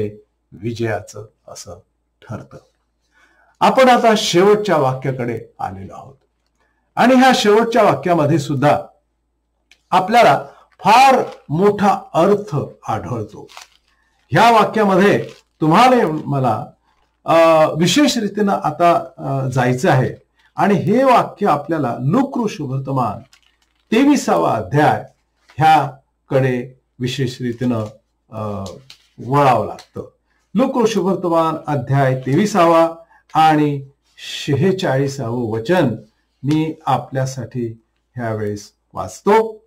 विजयाचं असं ठरतं. आपण आता शेवटच्या वाक्याकडे आलेलो आहोत आणि ह्या शेवटच्या वाक्यामध्ये सुद्धा आपल्याला फार मोठा अर्थ आढळतो. ह्या वाक्यामध्ये तुम्हाला मला विशेष रीतीनं आता जायचं आहे आणि हे वाक्य आपल्याला लूका शुभवर्तमान 23वा अध्याय ह्याकडे विशेष रीतीनं वळावं लागतं. लूका शुभवर्तमान अध्याय 23 आणि 46 वचन मी आपल्यासाठी ह्यावेळेस वाचतो.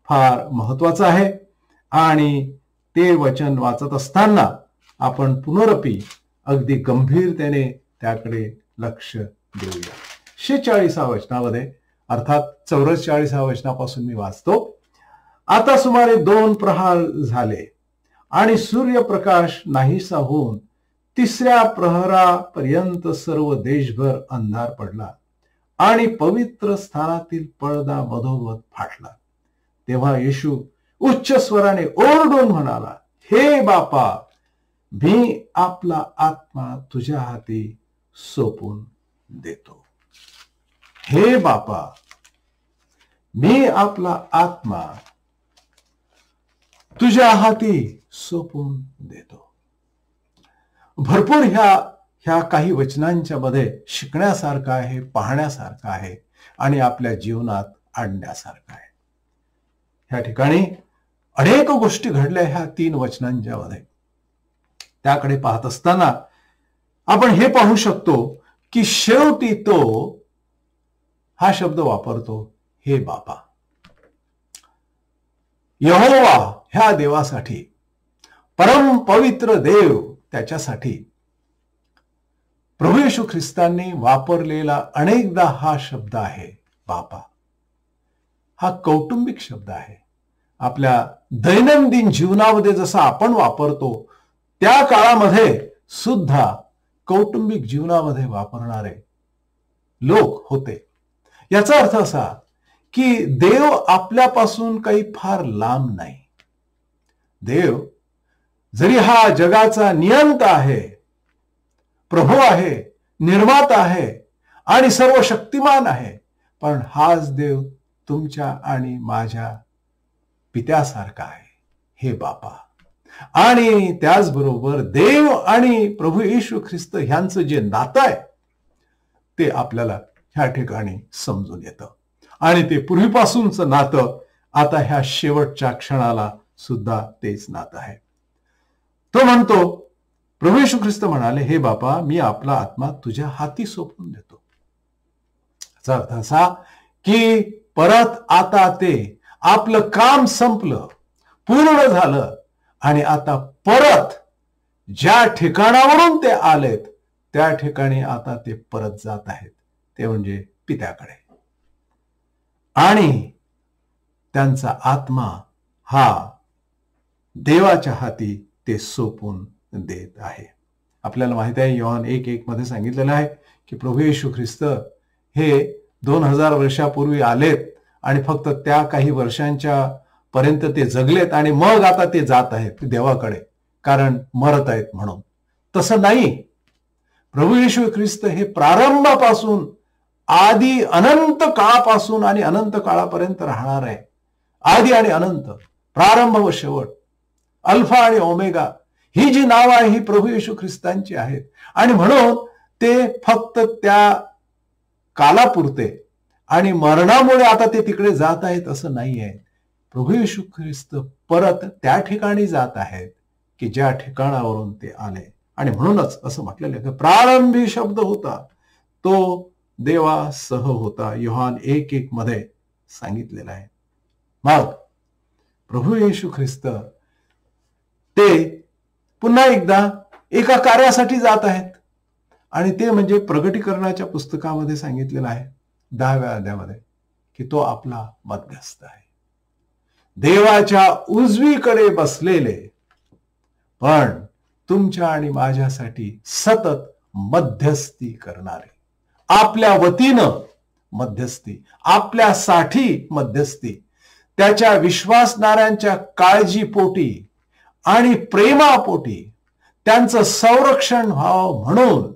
फार महत्वाचं आहे आणि ते वचन वाचत असताना आपण पुनरपी अगदी गंभीरतेने त्याकडे लक्ष देऊया. 46 वचनामध्ये अर्थात 44 वचनापासून मी वाचतो. आता सुमारे 2 प्रहार झाले आणि सूर्यप्रकाश नाहीसा होऊन 3ऱ्या प्रहरापर्यंत सर्व देशभर अंधार पडला आणि पवित्र स्थानातील पडदा मधोमध फाटला. तेव्हा येशू उच्च स्वराने ओरडून म्हणाला, हे बापा, मी आपला आत्मा तुझ्या हाती सोपून देतो. हे बापा, मी आपला आत्मा तुझ्या हाती सोपून देतो. भरपूर ह्या काही वचनांच्या मध्ये शिकण्यासारखं आहे, पाहण्यासारखं आहे आणि आपल्या जीवनात आणण्यासारखं आहे. ह्या ठिकाणी अनेक गोष्टी घडल्या ह्या 3 वचनांच्या मध्ये. त्याकडे पाहत असताना आपण हे पाहू शकतो की शेवटी तो हा शब्द वापरतो, हे बापा. यहोवा ह्या देवासाठी, परम पवित्र देव त्याच्यासाठी प्रभू येशू ख्रिस्तांनी वापरलेला अनेकदा हा शब्द आहे बापा. हा कौटुंबिक शब्द आहे. आपल्या दैनंदिन जीवनामध्ये जसा आपण वापरतो त्या काळामध्ये सुद्धा कौटुंबिक जीवनामध्ये वापरणारे लोक होते. याचा अर्थ असा की देव आपल्यापासून काही फार लांब नाही. देव जरी हा जगाचा नियंता आहे, प्रभू आहे, निर्माता आहे आणि सर्व शक्तिमान आहे, पण हाच देव तुमच्या आणि माझ्या पित्यासारखा आहे, हे बापा. आणि त्याचबरोबर देव आणि प्रभू येशू ख्रिस्त ह्यांचं जे नातं आहे ते आपल्याला ह्या ठिकाणी समजून येतं. आणि ते पूर्वीपासूनचं नातं आता ह्या शेवटच्या क्षणाला सुद्धा तेच नातं आहे. तो म्हणतो, प्रभू येशू ख्रिस्त म्हणाले, हे बापा, मी आपला आत्मा तुझ्या हाती सोपवून देतो. याचा अर्थ असा की परत आता ते आपलं काम संपलं, पूर्ण झालं आणि आता परत ज्या ठिकाणावरून ते आलेत त्या ठिकाणी आता ते परत जात आहेत, ते म्हणजे पित्याकडे. आणि त्यांचा आत्मा हा देवाच्या हाती ते सोपून देत आहे. आपल्याला माहित आहे, योहान 1:1 मध्ये सांगितलेलं आहे की प्रभू येशू ख्रिस्त हे 2000 वर्षापूर्वी आलेत आणि फक्त त्या काही वर्षांच्या पर्यंत ते जगलेत आणि मग आता ते जात आहेत देवाकडे, कारण मरत आहेत म्हणून. तसं नाही. प्रभू येशू ख्रिस्त हे प्रारंभापासून, आदी अनंत काळापासून आणि अनंत काळापर्यंत राहणार आहे. आदी आणि अनंत, प्रारंभ व शेवट, अल्फा आणि ओमेगा, ही जी नाव आहे ही प्रभू येशू ख्रिस्तांची आहेत. आणि म्हणून ते फक्त त्या कालापुरते आणि मरणामुळे आता ते तिकडे जात आहेत असं नाही आहे. प्रभू येशू ख्रिस्त परत त्या ठिकाणी जात आहेत की ज्या ठिकाणावरून ते आले. आणि म्हणूनच असं म्हटलेलं आहे की प्रारंभी शब्द होता, तो देवासह होता, योहान 1:1 मध्ये सांगितलेलं आहे. मग प्रभू येशू ख्रिस्त ते पुन्हा एकदा एका कार्यासाठी जात आहेत आणि ते म्हणजे प्रगटीकरणाच्या पुस्तकामध्ये सांगितलेलं आहे 10व्या अध्यायामध्ये की तो आपला मध्यस्थ आहे, देवाच्या उजवीकडे बसलेले, पण तुमच्या आणि माझ्यासाठी सतत मध्यस्थी करणारे, आपल्या वतीनं मध्यस्थी, आपल्यासाठी मध्यस्थी, त्याच्या विश्वासणाऱ्यांच्या काळजीपोटी आणि प्रेमापोटी, त्यांचं संरक्षण व्हावं म्हणून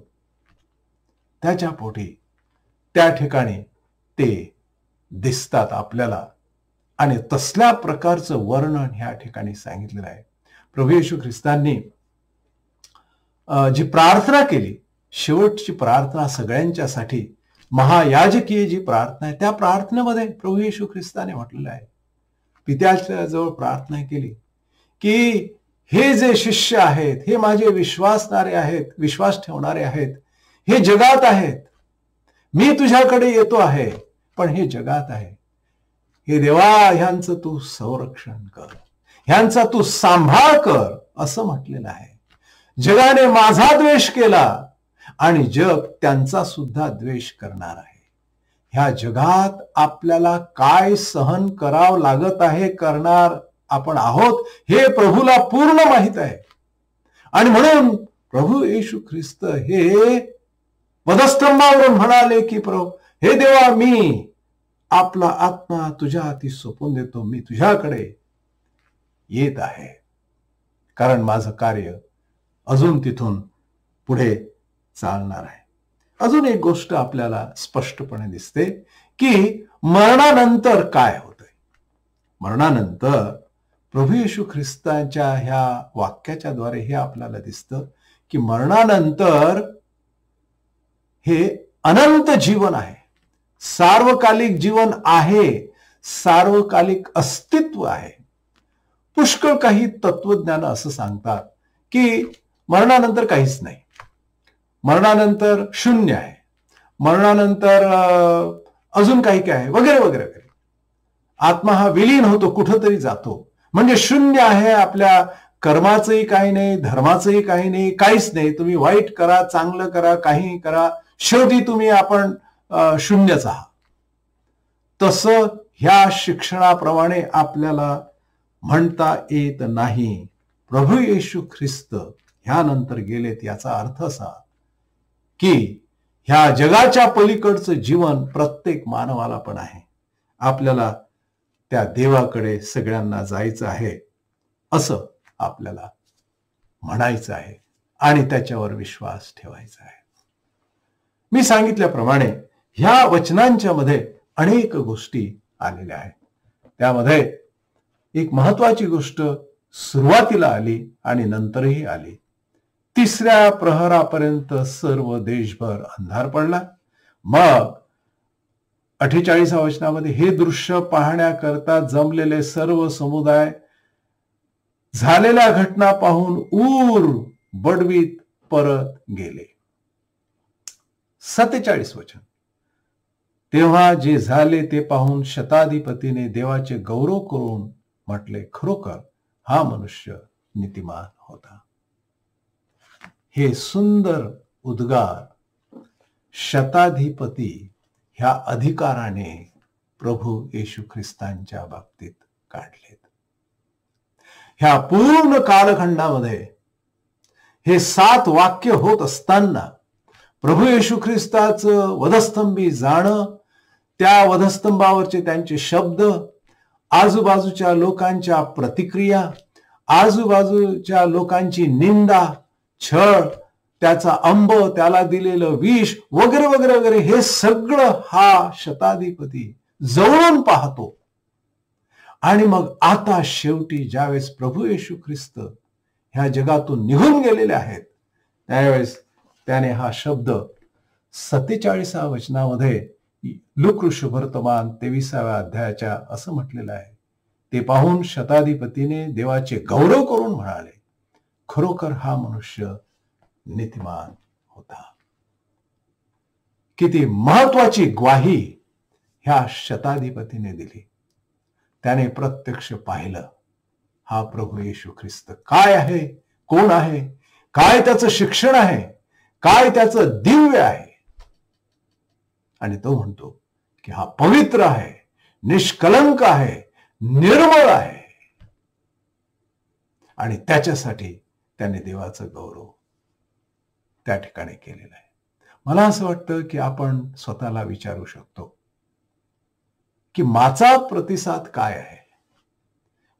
त्याच्या पोटी त्या ठिकाणी ते दिसतात आपल्याला. आणि तसल्या प्रकारचं वर्णन ह्या ठिकाणी सांगितलेलं आहे. प्रभू येशू ख्रिस्तांनी जी प्रार्थना केली, शेवटची प्रार्थना सगळ्यांच्यासाठी, महायाजकीय जी प्रार्थना आहे, त्या प्रार्थनेमध्ये प्रभू येशू ख्रिस्ताने म्हटलेलं आहे, पित्याच्या जवळ प्रार्थना केली की हे जे शिष्य आहेत, हे माझे विश्वासणारे आहेत, विश्वास ठेवणारे आहेत, हे जगात आहेत, मी तुझ्याकडे येतो आहे, पण हे जगात आहे. हे देवा, ह्यांचं तू संरक्षण कर, ह्यांचा तू सांभाळ कर, असं म्हटलेलं आहे. जगाने माझा द्वेष केला आणि जग त्यांचा सुद्धा द्वेष करणार आहे. ह्या जगात आपल्याला काय सहन करावं लागत आहे, करणार आपण आहोत, हे प्रभूला पूर्ण माहित आहे. आणि म्हणून प्रभू येशू ख्रिस्त हे वधस्तंभावरून म्हणाले की प्रभू, हे देवा, मी आपला आत्मा तुझ्या हाती सोपून देतो, मी तुझ्याकडे येत आहे, कारण माझं कार्य अजून तिथून पुढे चालणार आहे. अजून एक गोष्ट आपल्याला स्पष्टपणे दिसते की मरणानंतर काय होतंय. मरणानंतर प्रभू येशू ख्रिस्ताच्या ह्या वाक्याच्या द्वारे हे आपल्याला दिसतं की मरणानंतर हे अनंत जीवन आहे, सार्वकालिक जीवन आहे, सार्वकालिक अस्तित्व आहे. पुष्कळ काही तत्वज्ञान असं सांगतात की मरणानंतर काहीच नाही, मरणानंतर शून्य आहे, मरणानंतर अजून काही काय आहे, वगैरे वगैरे वगैरे. आत्मा हा विलीन होतो, कुठंतरी जातो, म्हणजे शून्य आहे. आपल्या कर्माचंही काही नाही, धर्माचंही काही नाही, काहीच नाही. तुम्ही वाईट करा, चांगलं करा, काही करा, शेवटी तुम्ही आपण शून्यच आहात. तसं ह्या शिक्षणाप्रमाणे आपल्याला म्हणता येत नाही. प्रभू येशू ख्रिस्त ह्यानंतर गेलेत, याचा अर्थ असा की ह्या जगाच्या पलीकडचं जीवन प्रत्येक मानवाला पण आहे. आपल्याला त्या देवाकडे सगळ्यांना जायचं आहे असं आपल्याला म्हणायचं आहे आणि त्याच्यावर विश्वास ठेवायचा आहे. मी सांगितल्याप्रमाणे ह्या वचनांच्या मध्ये अनेक गोष्टी आलेल्या आहेत. त्यामध्ये एक महत्वाची गोष्ट सुरुवातीला आली आणि नंतरही आली. तिसऱ्या प्रहरापर्यंत सर्व देशभर अंधार पडला. मग 48व्या वचनामध्ये हे दृश्य पाहण्याकरता जमलेले सर्व समुदाय झालेल्या घटना पाहून ऊर बडवीत परत गेले. 47 वचन, तेव्हा जे झाले ते पाहून शताधिपतीने देवाचे गौरव करून म्हटले, खरोखर हा मनुष्य नीतिमान होता. हे सुंदर उद्गार शताधिपती ह्या अधिकाराने प्रभू येशू ख्रिस्तांच्या बाबतीत काढलेत. ह्या पूर्ण कालखंडामध्ये हे 7 वाक्य होत असताना प्रभू येशू ख्रिस्ताचं वधस्तंभी जाणं, त्या वधस्तंभावरचे त्यांचे शब्द, आजूबाजूच्या लोकांच्या प्रतिक्रिया, आजूबाजूच्या लोकांची निंदा, छळ, त्याचा अंब, त्याला दिलेलं विष, वगैरे वगैरे वगैरे, हे सगळं हा शताधिपती जवळून पाहतो. आणि मग आता शेवटी ज्यावेळेस प्रभू येशू ख्रिस्त ह्या जगातून निघून गेलेले आहेत, त्यावेळेस त्याने हा शब्द 47व्या वचनामध्ये लूक शुभवर्तमान 23व्या अध्यायाच्या असं म्हटलेलं आहे, ते पाहून शताधिपतीने देवाचे गौरव करून म्हणाले, खरोखर हा मनुष्य नीतिमान होता. किती महत्वाची ग्वाही ह्या शताधिपतीने दिली. त्याने प्रत्यक्ष पाहिलं हा प्रभू येशू ख्रिस्त काय आहे, कोण आहे, काय त्याचं शिक्षण आहे, काय त्याचं दिव्य आहे. आणि तो म्हणतो की हा पवित्र आहे, निष्कलंक आहे, निर्मळ आहे. आणि त्याच्यासाठी त्याने देवाचं गौरव त्या ठिकाणी केलेला आहे. मला असं वाटतं की आपण स्वतःला विचारू शकतो की माझा प्रतिसाद काय आहे.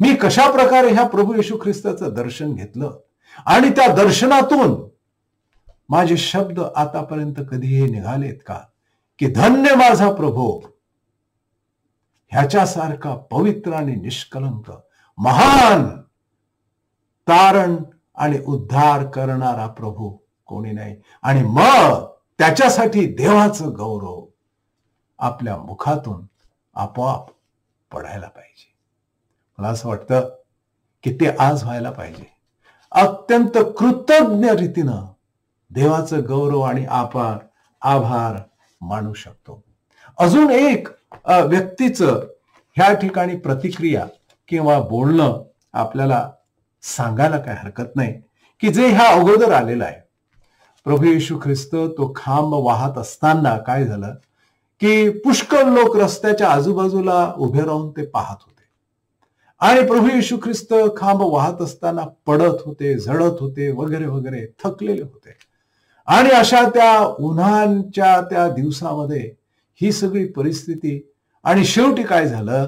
मी कशा प्रकारे ह्या प्रभू येशू ख्रिस्ताचं दर्शन घेतलं आणि त्या दर्शनातून माझे शब्द आतापर्यंत कधीही निघालेत का की धन्य माझा प्रभू, ह्याच्यासारखा पवित्र आणि निष्कलंक महान तारण आणि उद्धार करणारा प्रभू कोणी नाही. आणि मग त्याच्यासाठी देवाचं गौरव आपल्या मुखातून आपोआप पडायला पाहिजे. मला असं वाटतं की ते आज व्हायला पाहिजे. अत्यंत कृतज्ञ रीतीनं देवाचं गौरव आणि आभार मानू शकतो. अजून एक व्यक्तीचं ह्या ठिकाणी प्रतिक्रिया किंवा बोलणं आपल्याला सांगायला काय हरकत नाही की जे ह्या अगोदर आलेलं आहे. प्रभू येशू ख्रिस्त तो खांब वाहत असताना काय झालं की पुष्कळ लोक रस्त्याच्या आजूबाजूला उभे राहून ते पाहत होते. आणि प्रभू येशू ख्रिस्त खांब वाहत असताना पडत होते, झडत होते, वगैरे वगैरे, थकलेले होते. आणि अशा त्या उन्हाच्या त्या दिवसामध्ये ही सगळी परिस्थिती, आणि शेवटी काय झालं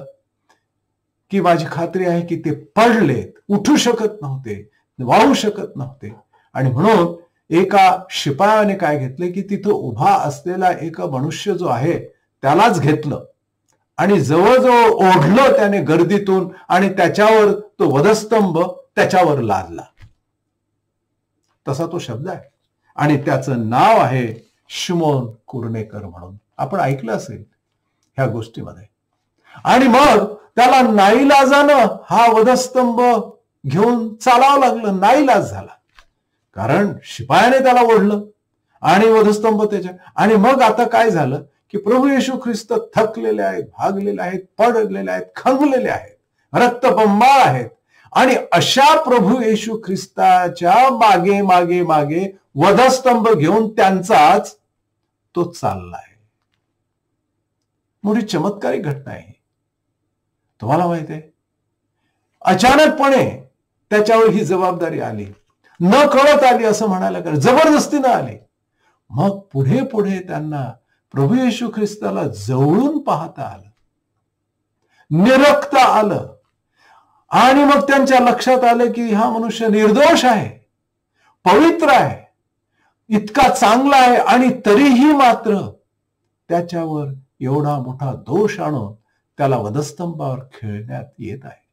की माझी खात्री आहे की ते पडलेत, उठू शकत नव्हते, वाहू शकत नव्हते. आणि म्हणून एका शिपायाने काय घेतलं की तिथं उभा असलेला एक मनुष्य जो आहे त्यालाच घेतलं आणि जवळजवळ ओढलं त्याने गर्दीतून, आणि त्याच्यावर तो वधस्तंभ त्याच्यावर लादला. तसा तो शब्द आहे. आणि त्याचं नाव आहे शिमोन कुरनेकर म्हणून. आपण ऐकलं असेल ह्या गोष्टीमध्ये. आणि मग त्याला नाईलाजानं हा वधस्तंभ घेऊन चालावं लागलं. नाईलाज झाला, कारण शिपायाने त्याला ओढलं आणि वधस्तंभ त्याच्या. आणि मग आता काय झालं की प्रभू येशू ख्रिस्त थकलेले आहेत, भागलेले आहेत, पडलेले आहेत, खंगलेले आहेत, रक्तबंबाळ आहेत. आणि अशा प्रभू येशू ख्रिस्ताच्या मागे मागे मागे वधस्तंभ घेऊन त्यांचाच तो चाललाय. मोठी चमत्कारिक घटना आहे. तुम्हाला माहित आहे, अचानकपणे त्याच्यावर ही जबाबदारी आली, न कळत आली असं म्हणायला कारण जबरदस्तीनं आली. मग पुढे पुढे त्यांना प्रभू येशू ख्रिस्ताला जवळून पाहता आलं, निरखता आलं. आणि मग त्यांच्या लक्षात आलं की हा मनुष्य निर्दोष आहे, पवित्र आहे, इतका चांगला आहे, आणि तरीही मात्र त्याच्यावर एवढा मोठा दोष आणून त्याला वधस्तंभावर खेळण्यात येत आहे.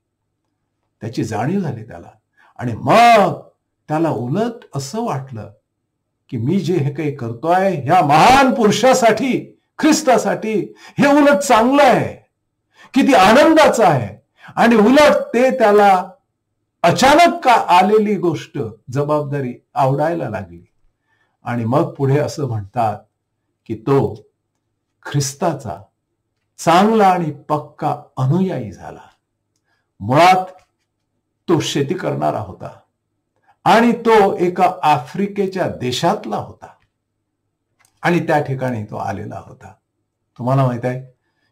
त्याची जाणीव झाली त्याला. आणि मग त्याला उलट असं वाटलं की मी जे हे काही करतोय ह्या महान पुरुषासाठी, ख्रिस्तासाठी, हे उलट चांगलं आहे, किती आनंदाचं आहे. आणि उलट ते त्याला अचानक का आलेली गोष्ट, जबाबदारी आवडायला लागली. आणि मग पुढे असं म्हणतात की तो ख्रिस्ताचा चांगला आणि पक्का अनुयायी झाला. मुळात तो शेती करणारा होता आणि तो एका आफ्रिकेच्या देशातला होता आणि त्या ठिकाणी तो आलेला होता. तुम्हाला माहित आहे,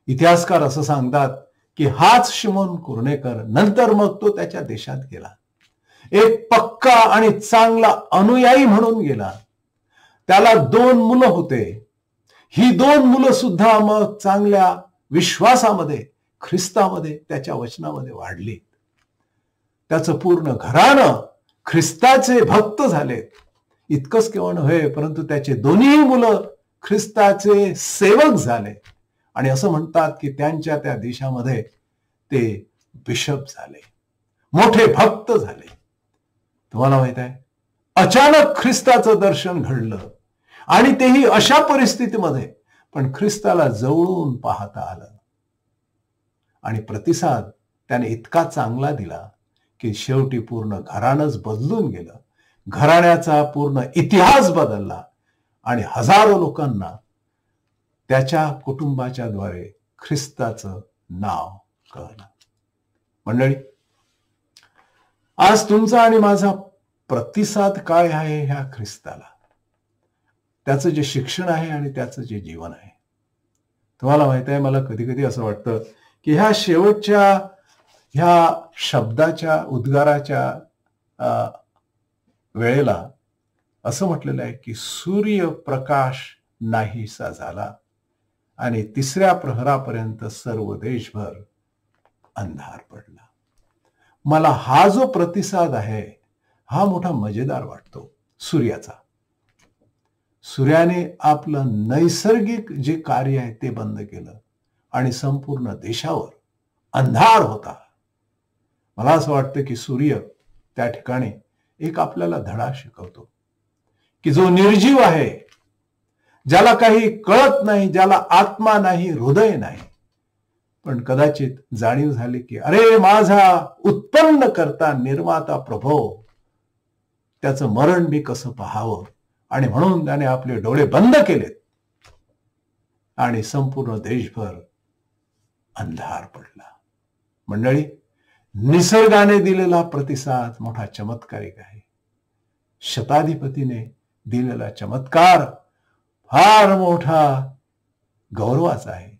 इतिहासकार असं सांगतात की हाच शिमोन कुर्णेकर नंतर मग तो त्याच्या देशात गेला, एक पक्का आणि चांगला अनुयायी म्हणून गेला. त्याला 2 मुलं होते. ही 2 मुलं सुद्धा मग चांगल्या विश्वासामध्ये, ख्रिस्तामध्ये, त्याच्या वचनामध्ये वाढली. त्याचं पूर्ण घराणं ख्रिस्ताचे भक्त झालेत. इतकंच केवळ नव्हे, परंतु त्याचे दोन्ही मुलं ख्रिस्ताचे सेवक झाले. आणि असं म्हणतात की त्यांच्या त्या देशामध्ये ते बिशप झाले, मोठे भक्त झाले. तुम्हाला माहित आहे, अचानक ख्रिस्ताचं दर्शन घडलं आणि तेही अशा परिस्थितीमध्ये, पण ख्रिस्ताला जवळून पाहता आलं. आणि प्रतिसाद त्याने इतका चांगला दिला की शेवटी पूर्ण घराणंच बदलून गेलं. घराण्याचा पूर्ण इतिहास बदलला आणि हजारो लोकांना त्याच्या कुटुंबाच्या द्वारे ख्रिस्ताचं नाव कळलं. मंडळी, आज तुमचा आणि माझा प्रतिसाद काय आहे ह्या ख्रिस्ताला, त्याचं जे शिक्षण आहे आणि त्याचं जे जीवन आहे? तुम्हाला माहित आहे, मला कधी कधी असं वाटतं की ह्या शेवटच्या ह्या शब्दाच्या उद्गाराच्या वेळेला असं म्हटलेलं आहे की सूर्यप्रकाश नाहीसा झाला आणि 3ऱ्या प्रहरापर्यंत सर्व देशभर अंधार पडला. मला हा जो प्रतिसाद आहे हा मोठा मजेदार वाटतो सूर्याचा. सूर्याने आपलं नैसर्गिक जे कार्य आहे ते बंद केलं आणि संपूर्ण देशावर अंधार होता. मला असं वाटतं की सूर्य त्या ठिकाणी एक आपल्याला धडा शिकवतो की जो निर्जीव आहे, ज्याला काही कळत नाही, ज्याला आत्मा नाही, हृदय नाही, पण कदाचित जाणीव झाली की अरे माझा उत्पन्न करता निर्माता प्रभो, त्याचं मरण मी कसं पाहावं, आणि म्हणून त्याने आपले डोळे बंद केलेत आणि संपूर्ण देशभर अंधार पडला. मंडळी, निसर्गाने दिलेला प्रतिसाद मोठा चमत्कारिक आहे. शताधिपतीने दिलेला चमत्कार फार मोठा गौरवाचा आहे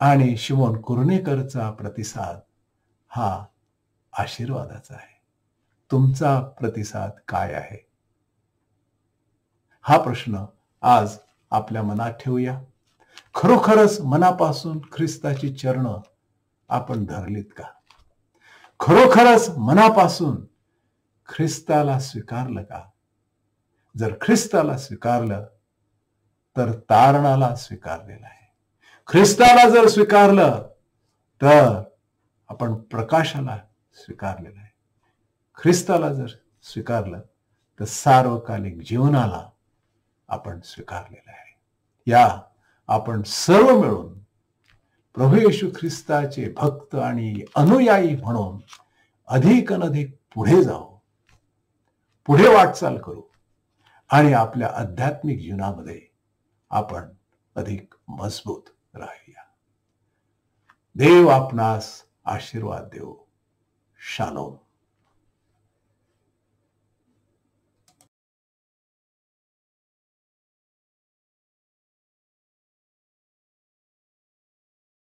आणि शिमोन कुर्णेकरचा प्रतिसाद हा आशीर्वादाचा आहे. तुमचा प्रतिसाद काय आहे? हा प्रश्न आज आपल्या मनात ठेवूया. खरोखरच मनापासून ख्रिस्ताची चरण आपण धरलीत का? खरोखरच मनापासून ख्रिस्ताला स्वीकारलं का? जर ख्रिस्ताला स्वीकारलं तर तारणाला स्वीकारलेलं आहे. ख्रिस्ताला जर स्वीकारलं तर आपण प्रकाशाला स्वीकारलेलं आहे. ख्रिस्ताला जर स्वीकारलं तर सार्वकालिक जीवनाला आपण स्वीकारलेलं आहे. या आपण सर्व मिळून प्रभू येशू ख्रिस्ताचे भक्त आणि अनुयायी म्हणून अधिक पुढे जाऊ, पुढे वाटचाल करू आणि आपल्या आध्यात्मिक जीवनामध्ये आपण अधिक मजबूत राहूया. देव आपणास आशीर्वाद देव. शालोम.